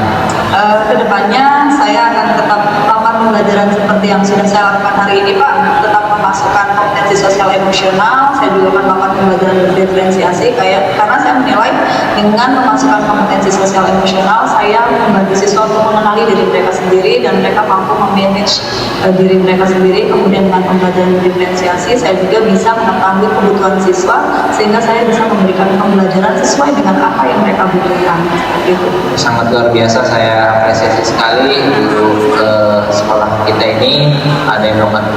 Kedepannya saya akan tetap melakukan pembelajaran seperti yang sudah saya lakukan hari ini Pak. Tetap memasukkan kompetensi sosial emosional. Saya juga akan melakukan pembelajaran berdiferensiasi karena saya menilai dengan memasukkan kompetensi sosial emosional, saya membantu siswa untuk mengenali diri mereka sendiri dan mereka mampu memanage diri mereka sendiri. Kemudian dengan pembelajaran berdiferensiasi, saya juga bisa mengetahui kebutuhan siswa sehingga saya bisa memberikan pembelajaran sesuai dengan apa yang mereka butuhkan. Gitu. Sangat luar biasa, saya apresiasi sekali guru sekolah kita ini ada yang melakukan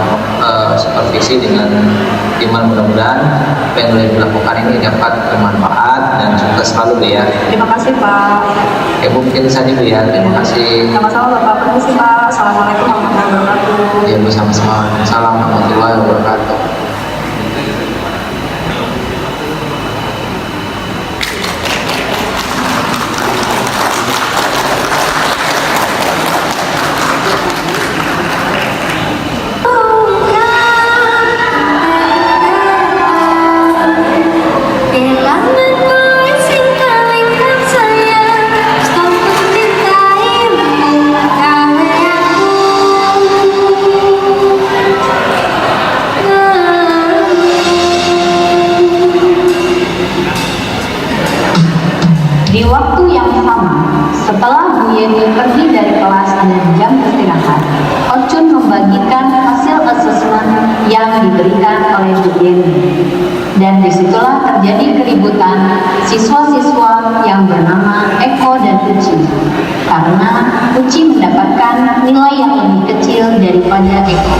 supervisi dengan iman. Mudah-mudahan apa yang sudah dilakukan ini dapat bermanfaat dan sukses selalu Bu ya. Terima kasih Pak. Ya Bu, mungkin saja Bu ya. Terima kasih. Sama-sama Bapak. Permisi Pak. Assalamualaikum warahmatullahi wabarakatuh. Ya Bu, sama-sama. Assalamualaikum warahmatullahi wabarakatuh. Di waktu yang sama, setelah Bu Yeni pergi dari kelas dan jam istirahat, Ocun membagikan hasil asesmen yang diberikan oleh Bu Yeni. Dan disitulah terjadi keributan siswa-siswa yang bernama Eko dan Uci, karena Uci mendapatkan nilai yang lebih kecil daripada Eko.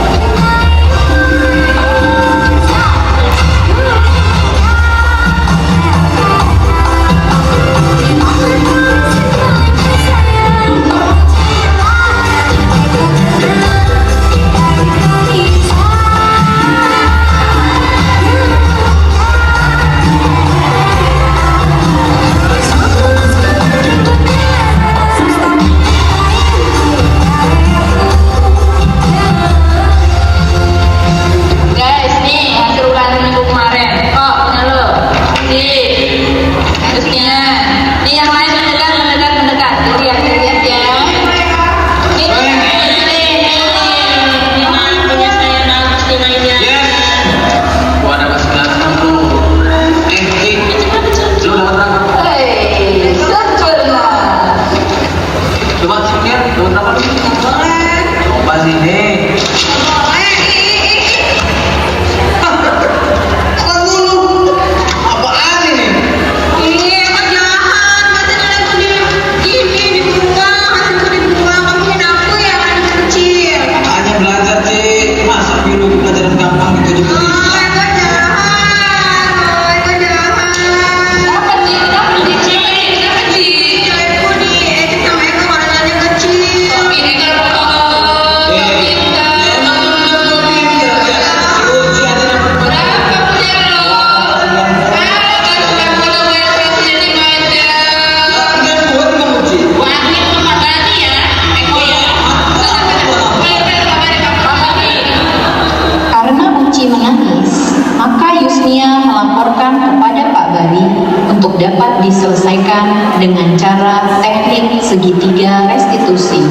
Dapat diselesaikan dengan cara teknik segitiga restitusi.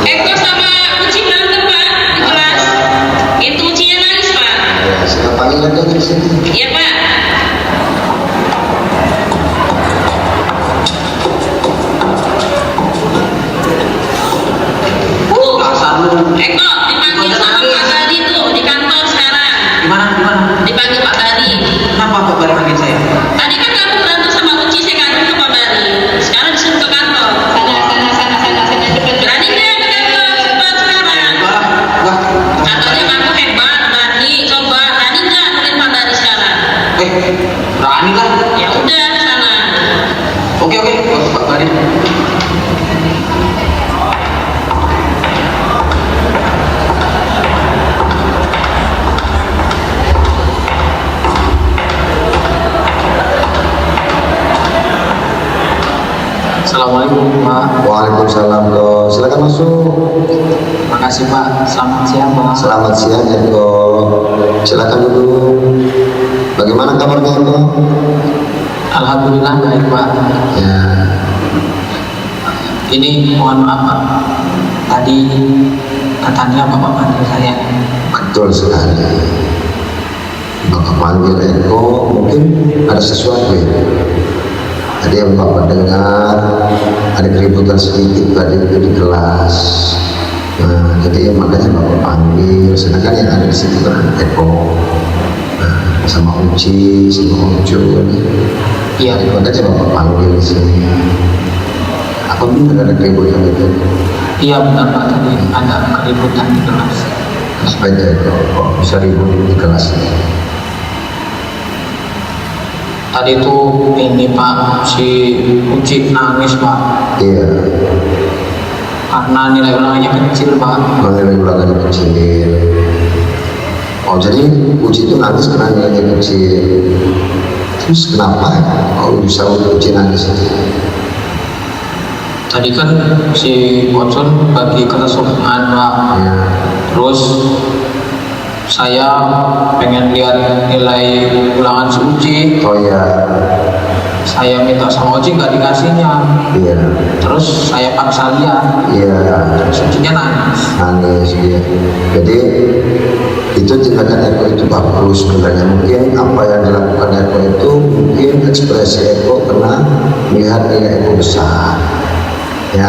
Eko sama Uci berantem Pak di kelas. Itu Ucinya nangis Pak. Saya panggil aja di sini. Iya Pak. Eko dipanggil sama Pak Bari tuh di kantor sekarang. Gimana? Dipanggil Pak Bari. Kenapa Pak Bari panggil saya? Tadi kan kamu berantem sama Uci, saya kantor ke Pak Bari. Sekarang disuruh ke kantor. Sana cepet. Berani nggak ke kantor cepat sekarang? Wah. Katanya kamu hebat, berani, coba. Berani nggak nulis Pak Bari sekarang? Berani lah. Ya udah sana. Oke, Pak Bari. Assalamualaikum Pak. Waalaikumsalam Ko. Silakan masuk. Makasih Pak. Selamat siang Pak. Selamat siang ya Ko. Silakan duduk. Bagaimana kabarnya Ko? Alhamdulillah baik Pak. Ya. Ini mohon maaf Pak. Tadi katanya Bapak panggil saya. Betul sekali. Bapak panggil Eko, mungkin ada sesuatu ya. Tadi yang Bapak dengar ada keributan sedikit tadi itu di kelas. Nah, jadi makanya Bapak panggil. Sedangkan yang ada di situ kan Eko, sama Uci, sama Ucun. Iya. Makanya Bapak panggil di sini. Apa benar ada keributan itu? Iya benar Pak, tadi ada keributan di kelas. Sebaiknya kok bisa ribut di kelas ini? Tadi tuh ini Pak, si Uci nangis Pak. Iya. Karena nilai ulangannya kecil Pak. Nilai ulangannya kecil. Oh jadi Uci itu nangis karena nilainya kecil. Terus kenapa ya? Kalau bisa Uci nangis? Tadi kan si Ocon bagi kesesuaian Pak. Iya. Terus saya pengen lihat nilai ulangan si Uci. Oh iya. Saya minta sama Uci nggak dikasihnya. Iya. Terus saya paksa lihat. Iya. Terus Ucinya nangis. Nangis iya. Jadi itu tindakan Eko itu bagus sebenarnya. Mungkin apa yang dilakukan Eko itu mungkin ekspresi Eko karena melihat nilai Eko besar. Ya,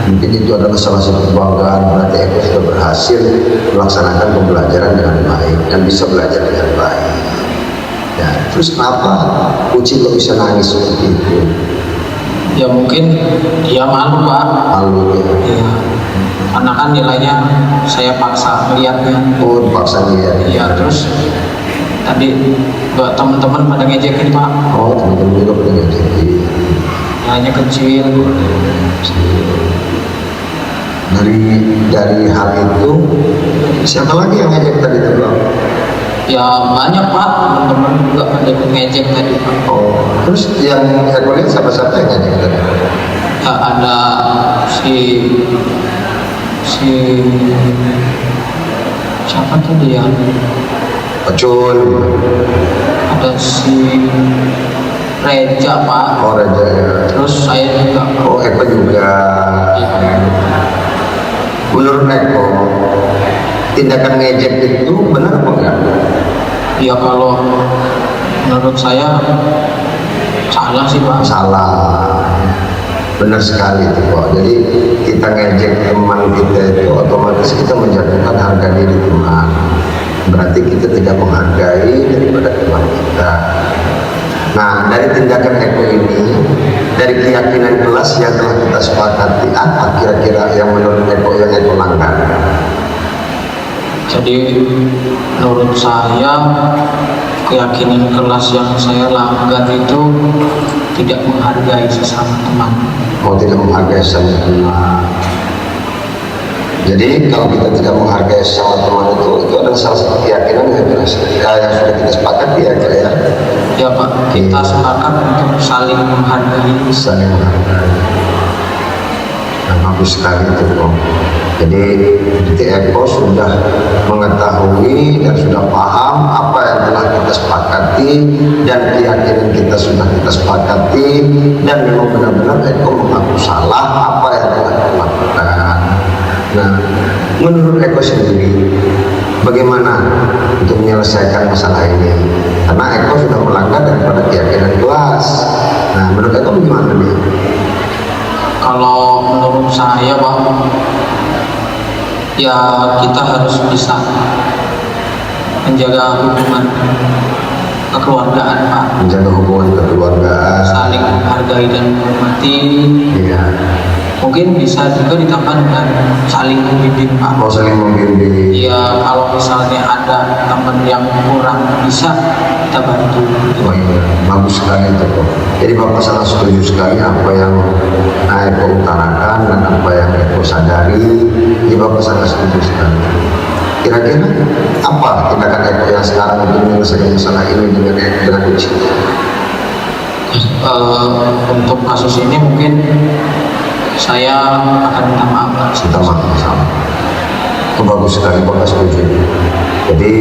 mungkin itu adalah salah satu kebanggaan, berarti Eko sudah berhasil melaksanakan pembelajaran dengan baik dan bisa belajar dengan baik. Ya, terus kenapa Uci kok bisa nangis seperti itu? Ya mungkin dia malu Pak. Malu ya. Ya. Karena kan nilainya saya paksa melihatnya. Oh, dipaksa lihat. Iya, terus tadi buat teman-teman pada ngejekin Pak. Oh, teman-teman juga pada ngejekin. Nilainya kecil. Dari hal itu siapa lagi yang ngejek tadi tuh Bang? Ya banyak Pak, teman-teman juga pada ngejek tadi Pak. Oh, terus yang Eko lihat siapa-siapa yang ngejek tadi? Ya ada si siapa tadi ya? Pecul. Ada si Reja Pak. Oh, Reja ya. Terus saya juga. Oh, Eko juga. Menurut Eko, tindakan ngejek itu benar apa enggak? Ya kalau menurut saya salah sih Pak. Salah. Benar sekali itu Pak. Jadi kita ngejek teman kita itu otomatis kita menjatuhkan harga diri teman. Berarti kita tidak menghargai daripada teman kita. Nah, dari tindakan Eko ini, dari keyakinan kelas yang telah kita sepakati, apa kira-kira yang menurut Eko yang Eko langgar? Jadi menurut saya keyakinan kelas yang saya langgar itu tidak menghargai sesama teman. Oh, tidak menghargai sesama teman. Jadi kalau kita tidak menghargai sesama teman itu adalah salah satu keyakinan yang sudah kita sepakati ya Kak ya. Ya Pak, kita sepakat untuk saling menghargai. Saling menghargai. Nah, bagus sekali itu Bang. Jadi Eko sudah mengetahui dan sudah paham apa yang telah kita sepakati dan keyakinan kita sudah kita sepakati, dan memang benar-benar Eko mengaku salah apa yang telah kita lakukan. Nah, menurut Eko sendiri bagaimana untuk menyelesaikan masalah ini? Karena Eko sudah melanggar daripada keyakinan kelas. Nah, menurut Eko bagaimana nih? Kalau menurut saya Pak, ya kita harus bisa menjaga hubungan kekeluargaan Pak. Menjaga hubungan kekeluargaan. Saling menghargai dan menghormati. Iya. Mungkin bisa juga ditambah dengan saling membimbing Pak. Oh, saling membimbing. Iya, kalau misalnya ada teman yang kurang bisa, kita bantu. Oh iya, bagus sekali itu kok. Jadi Bapak sangat setuju sekali apa yang Eko utarakan dan apa yang Eko sadari. Jadi Bapak sangat setuju sekali. Kira-kira apa tindakan Eko yang sekarang untuk menyelesaikan masalah ini dengan Uci? Untuk kasus ini mungkin saya akan minta maaf. Kita maaf sama. Itu bagus sekali Bapak setuju. Jadi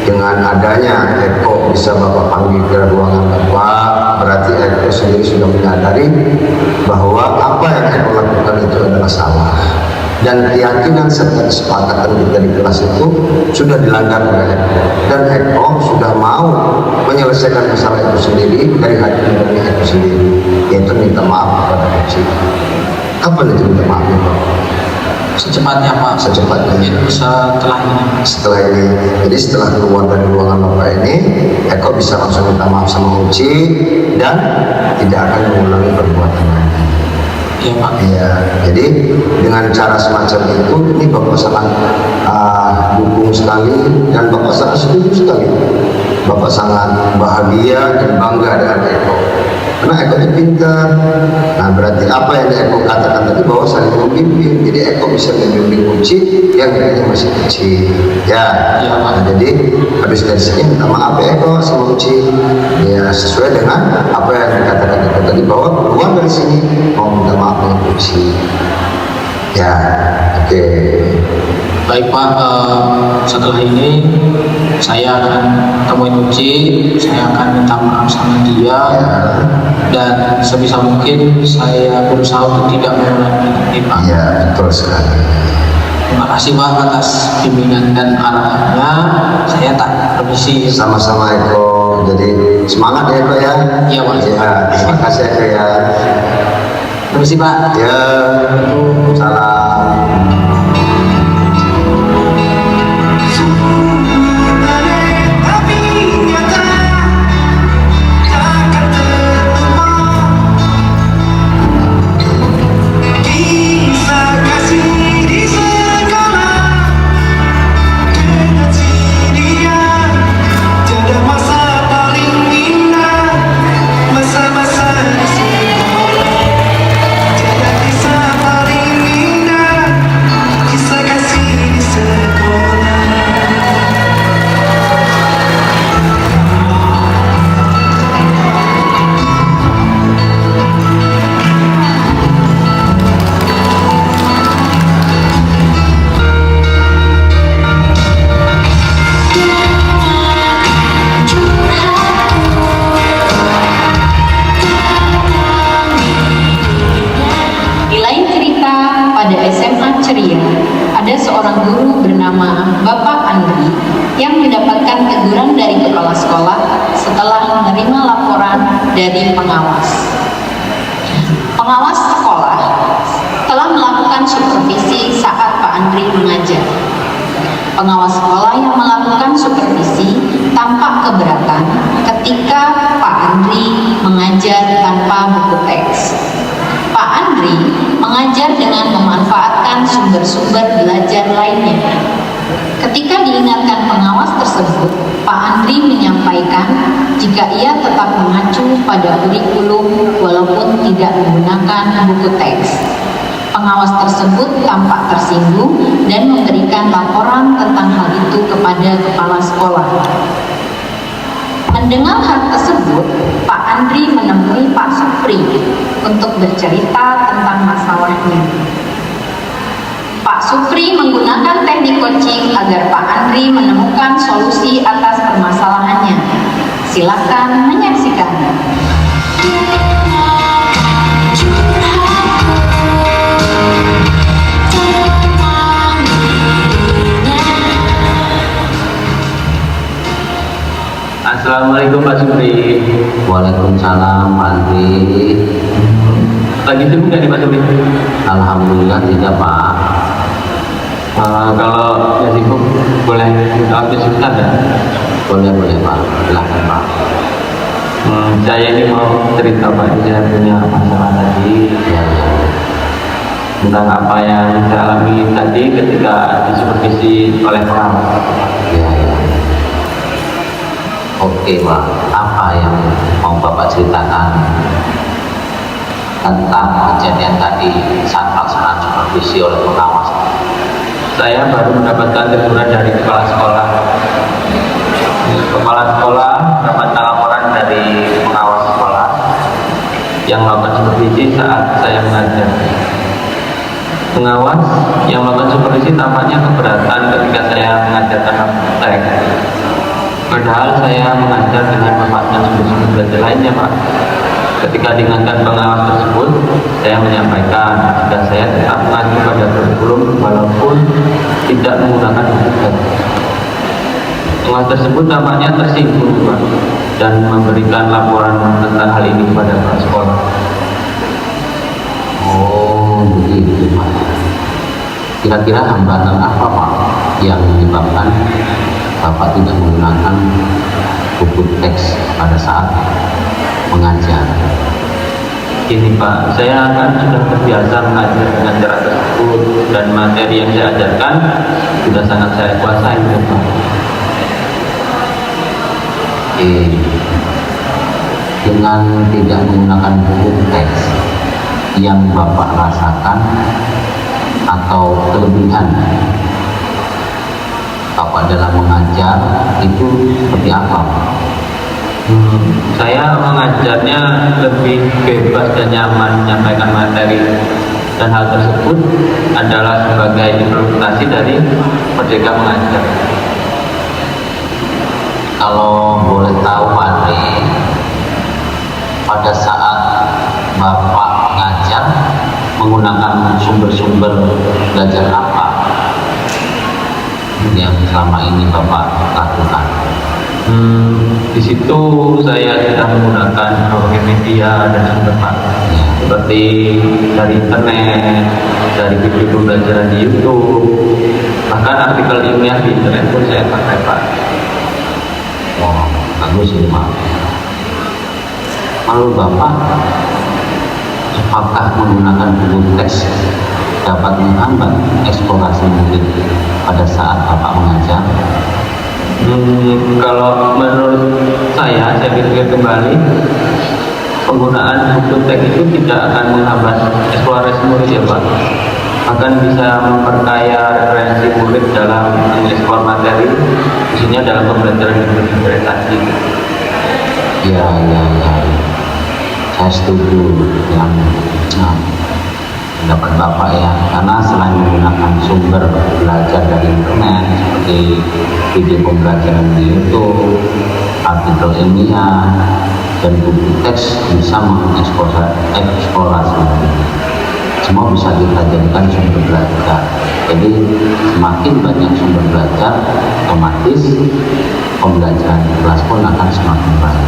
dengan adanya Eko bisa Bapak panggil ke ruangan Bapak, berarti Eko sendiri sudah menyadari bahwa apa yang Eko lakukan itu adalah salah, dan keyakinan serta kesepakatan kita di kelas itu sudah dilanggar oleh Eko, dan Eko sudah mau menyelesaikan masalah itu sendiri dari hati nurani Eko sendiri, yaitu minta maaf kepada Uci. Kapan itu minta maafnya Pak? Secepatnya Pak. Secepatnya. Setelah ini. Setelah ini. Jadi setelah keluar dari ruangan Bapak ini, Eko bisa langsung minta maaf sama Uci dan tidak akan mengulangi perbuatan lagi. Iya Pak. Iya. Jadi dengan cara semacam itu, ini Bapak sangat dukung sekali dan Bapak sangat setuju sekali. Bapak sangat bahagia dan bangga dengan Eko. Karena Eko ini pintar. Nah, berarti apa yang Eko katakan tadi bahwa saling membimbing. Jadi Eko bisa membimbing Uci yang kayaknya masih kecil. Ya. Nah, jadi habis dari sini minta maaf Eko sama Uci. Ya, sesuai dengan apa yang dikatakan Eko tadi bahwa keluar dari sini mau minta maaf dengan Uci. Ya, oke. Baik Pak, setelah ini saya akan temuin Uci, saya akan minta maaf sama dia, dan sebisa mungkin saya berusaha untuk tidak mengulangi lagi Pak. Iya, betul sekali. Terima kasih Pak atas bimbingan dan arahannya. Saya tak permisi. Sama-sama Eko. Jadi semangat ya Eko ya. Iya Pak. Ya, terima kasih Eko ya. Permisi Pak. Ya, salam. Pada SMA Ceria, ada seorang guru bernama Bapak Andri yang mendapatkan teguran dari kepala sekolah setelah menerima laporan dari pengawas. Pengawas sekolah telah melakukan supervisi saat Pak Andri mengajar. Pengawas sekolah yang melakukan supervisi tampak keberatan ketika Pak Andri mengajar tanpa buku teks. Pak Andri mengajar dengan memanfaatkan sumber-sumber belajar lainnya. Ketika diingatkan pengawas tersebut, Pak Andri menyampaikan jika ia tetap mengacu pada kurikulum walaupun tidak menggunakan buku teks. Pengawas tersebut tampak tersinggung dan memberikan laporan tentang hal itu kepada kepala sekolah. Mendengar hal tersebut, Pak Andri menemui Pak Supri untuk bercerita tentang masalahnya. Pak Supri menggunakan teknik coaching agar Pak Andri menemukan solusi atas permasalahannya. Silakan menyaksikan. Assalamualaikum Pak Supri. Waalaikumsalam Pak Andri. Lagi sibuk nggak nih Pak Supri? Alhamdulillah tidak Pak. Kalau ya sibuk boleh jawab sebentar ya? Boleh Pak, silahkan Pak. Saya ini mau cerita Pak, saya punya masalah tadi tentang apa yang saya alami tadi ketika disupervisi oleh pengawas. Ya. Oke Pak, apa yang mau Bapak ceritakan tentang kejadian tadi saat pelaksanaan supervisi oleh pengawas? Saya baru mendapatkan teguran dari kepala sekolah. Kepala sekolah mendapatkan laporan dari pengawas sekolah yang melakukan supervisi saat saya mengajar. Pengawas yang melakukan supervisi tampaknya keberatan ketika saya mengajarkan teks. Padahal saya mengajar dengan memanfaatkan sumber-sumber belajar lainnya Pak. Ketika diingatkan pengawas tersebut, saya menyampaikan jika saya tetap mengacu pada kurikulum walaupun tidak menggunakan buku teks. Pengawas tersebut tampaknya tersinggung Pak, dan memberikan laporan tentang hal ini kepada kepala sekolah. Oh begitu Pak. Kira-kira hambatan apa Pak yang menyebabkan Bapak tidak menggunakan buku teks pada saat mengajar? Ini Pak, saya kan sudah terbiasa mengajar dengan cara tersebut dan materi yang saya ajarkan sudah sangat saya kuasai Pak. Dengan tidak menggunakan buku teks yang Bapak rasakan atau kelebihan Bapak dalam mengajar itu seperti apa? Saya mengajarnya lebih bebas dan nyaman menyampaikan materi, dan hal tersebut adalah sebagai implementasi dari Merdeka Mengajar. Kalau boleh tahu Pak Andri, pada saat Bapak mengajar menggunakan sumber-sumber belajar apa yang selama ini Bapak lakukan? Di situ saya sudah menggunakan berbagai media dan sumber Pak, seperti seperti dari internet, dari video pembelajaran di YouTube, bahkan artikel ilmiah di internet pun saya pakai Pak. Wah, bagus ini Pak. Lalu Bapak, apakah menggunakan buku teks dapat menghambat eksplorasi murid pada saat Bapak mengajar? Kalau menurut saya pikir kembali, penggunaan buku teks itu tidak akan menghambat eksplorasi murid ya Pak, akan bisa memperkaya referensi murid dalam mengeksplor materi, khususnya dalam pembelajaran berinterpretasi. Ya, saya setuju yang pendapat Bapak ya, karena selain menggunakan sumber belajar dari internet seperti video pembelajaran di YouTube, artikel ilmiah, dan buku teks bisa mengeksplorasi semua bisa kita jadikan sumber belajar. Jadi semakin banyak sumber belajar, otomatis pembelajaran di kelas pun akan semakin baik.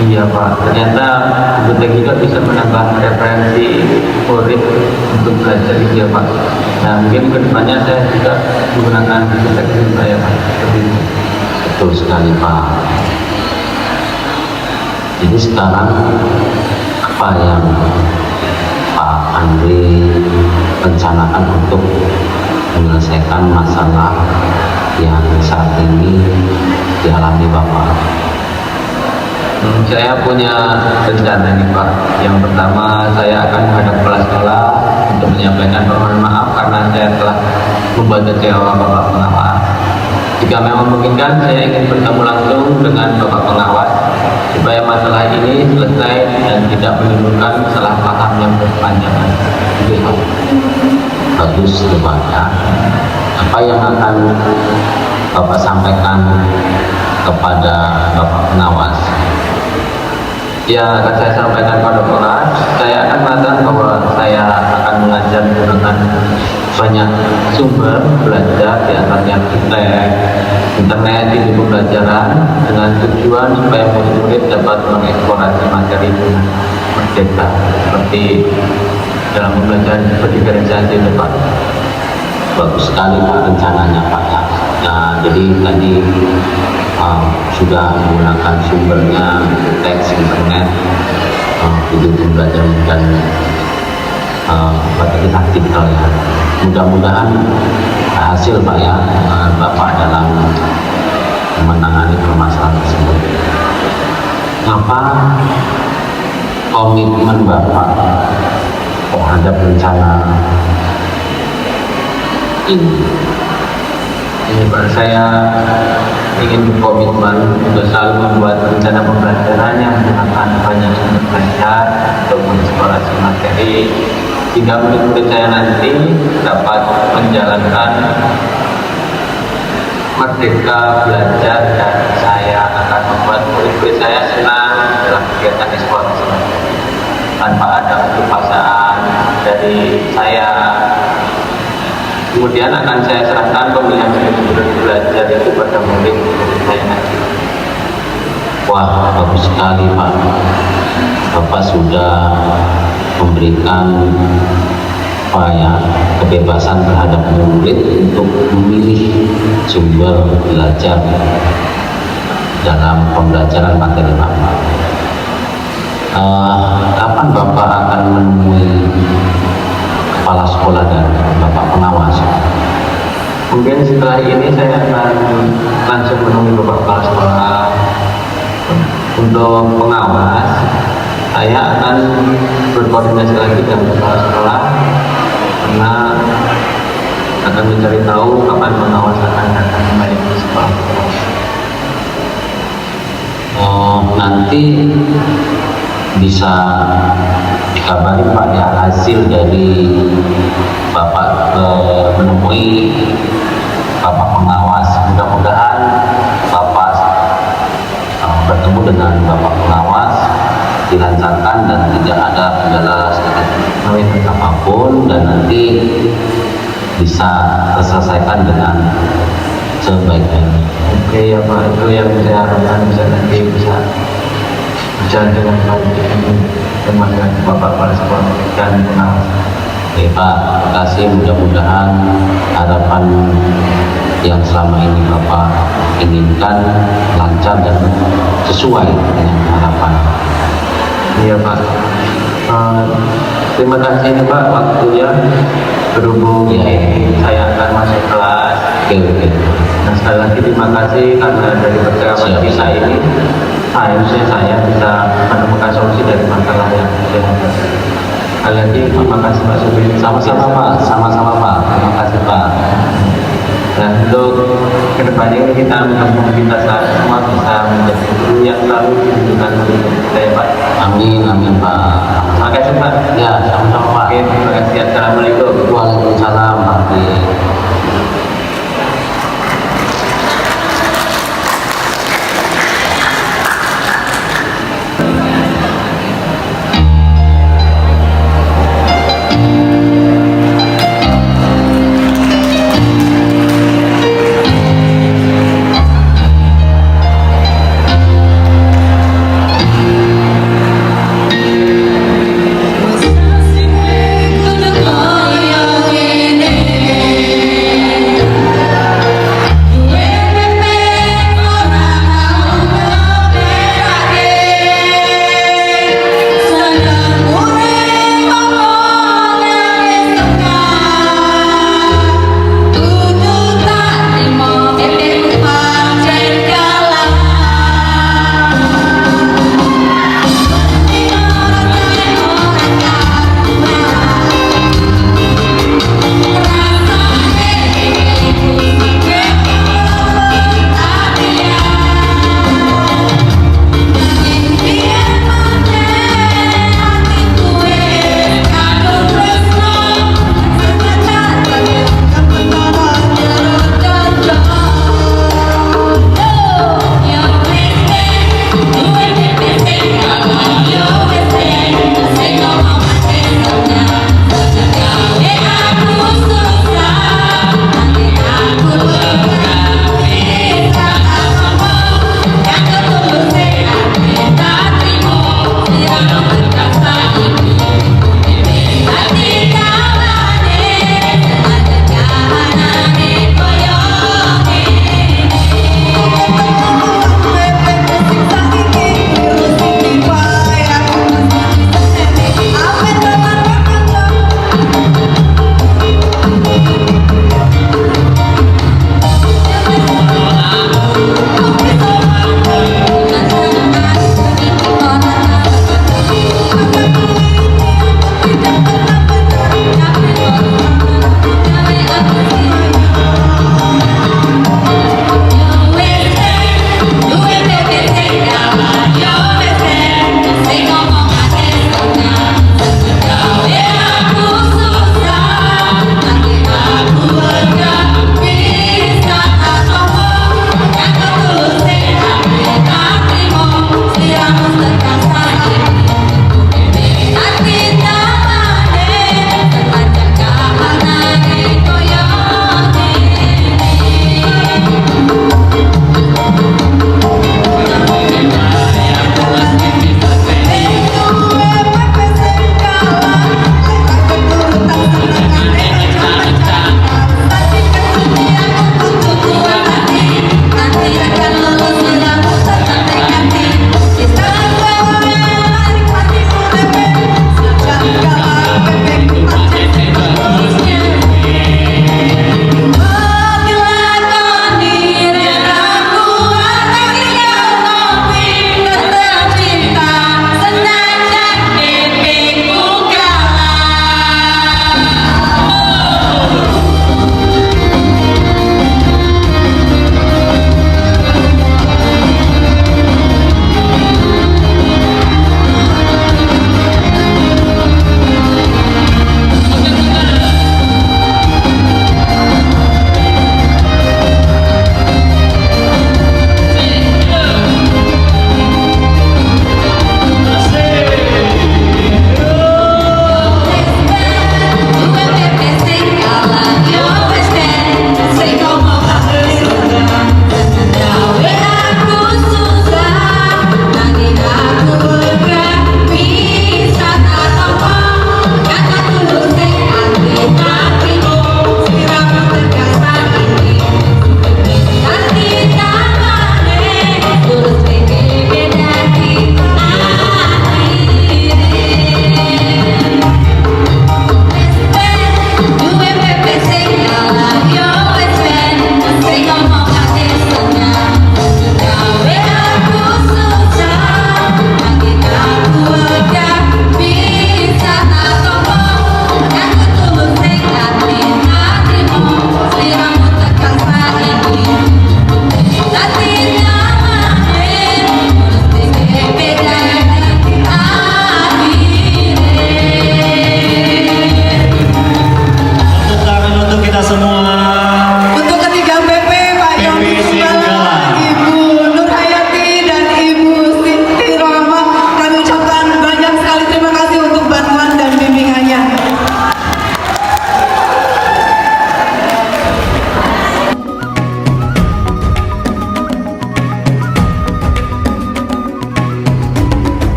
Iya Pak, ternyata buku teks juga bisa menambah referensi murid untuk belajar gitu ya Pak. Nah mungkin kedepannya saya juga menggunakan buku teks juga ya Pak. Betul sekali Pak. Jadi sekarang apa yang Pak Andri rencanakan untuk menyelesaikan masalah yang saat ini dialami Bapak? Saya punya rencana nih Pak. Yang pertama, saya akan menghadap kepala sekolah untuk menyampaikan permohonan maaf karena saya telah membuat kecewa Bapak pengawas. Jika memang memungkinkan, saya ingin bertemu langsung dengan Bapak pengawas supaya masalah ini selesai dan tidak menimbulkan salah paham yang berkepanjangan. Bagus depannya. Apa yang akan Bapak sampaikan kepada Bapak pengawas? Ya, akan saya sampaikan pada pengawas, saya akan mengatakan bahwa saya akan mengajar menggunakan banyak sumber belajar, di antaranya internet, video pembelajaran, dengan tujuan supaya murid-murid dapat mengeksplorasi materi dengan merdeka, seperti dalam pembelajaran berdiferensiasi depan. Bagus sekali Pak rencananya Pak ya. Nah, jadi tadi sudah menggunakan sumbernya teks internet, video pembelajaran dan materi artikel ya. Mudah-mudahan hasil Pak ya Bapak dalam menangani permasalahan tersebut. Apa komitmen Bapak terhadap rencana ini Pak, saya ingin berkomitmen untuk selalu membuat rencana pembelajaran yang menggunakan banyak sumber belajar untuk mengeksplorasi materi, sehingga murid-murid saya nanti dapat menjalankan merdeka belajar, dan saya akan membuat murid-murid saya senang dalam kegiatan eksplorasi materi tanpa ada paksaan dari saya. Kemudian akan saya serahkan pemilihan sumber belajar itu pada murid saya nanti. Wah, bagus sekali Pak. Bapak sudah memberikan kebebasan terhadap murid untuk memilih sumber belajar dalam pembelajaran materi Bapak. Kapan Bapak akan menemui kepala sekolah dan Bapak pengawas? Mungkin setelah ini saya akan langsung menemui Bapak kepala sekolah. Untuk pengawas, saya akan berkoordinasi lagi dengan kepala sekolah karena akan mencari tahu kapan pengawas akan datang kembali ke sekolah. Nanti bisa dikabari Pak ya hasil dari Bapak menemui Bapak pengawas. Mudah-mudahan Bapak bertemu dengan Bapak pengawas dilancarkan dan tidak ada kendala sedikit apapun, dan nanti bisa terselesaikan dengan sebaik-baiknya. Oke ya Pak, itu yang saya harapkan bisa nanti bisa berjalan dengan baik. Terima kasih Bapak Kepala Sekolah dan pengawas. Oke Pak, terima kasih. Mudah-mudahan harapan yang selama ini Bapak inginkan lancar dan sesuai dengan harapan. Iya Pak. Terima kasih Pak waktunya. Berhubung saya akan masuk kelas. Oke. Nah, sekali lagi terima kasih karena dari percakapan kita ini harusnya saya bisa menemukan solusi dari masalah yang saya hadapi. Sekali lagi terima kasih Pak Supri. Sama-sama Pak, sama-sama Pak. Terima kasih Pak. Dan untuk kedepannya ini kita mudah-mudahan kita semua bisa menjadi guru yang selalu ditunjukkan oleh kita ya Pak. Amin, amin Pak. Terima kasih Pak. Ya, sama-sama Pak. Oke, terima kasih. Assalamualaikum. Waalaikumsalam Pak.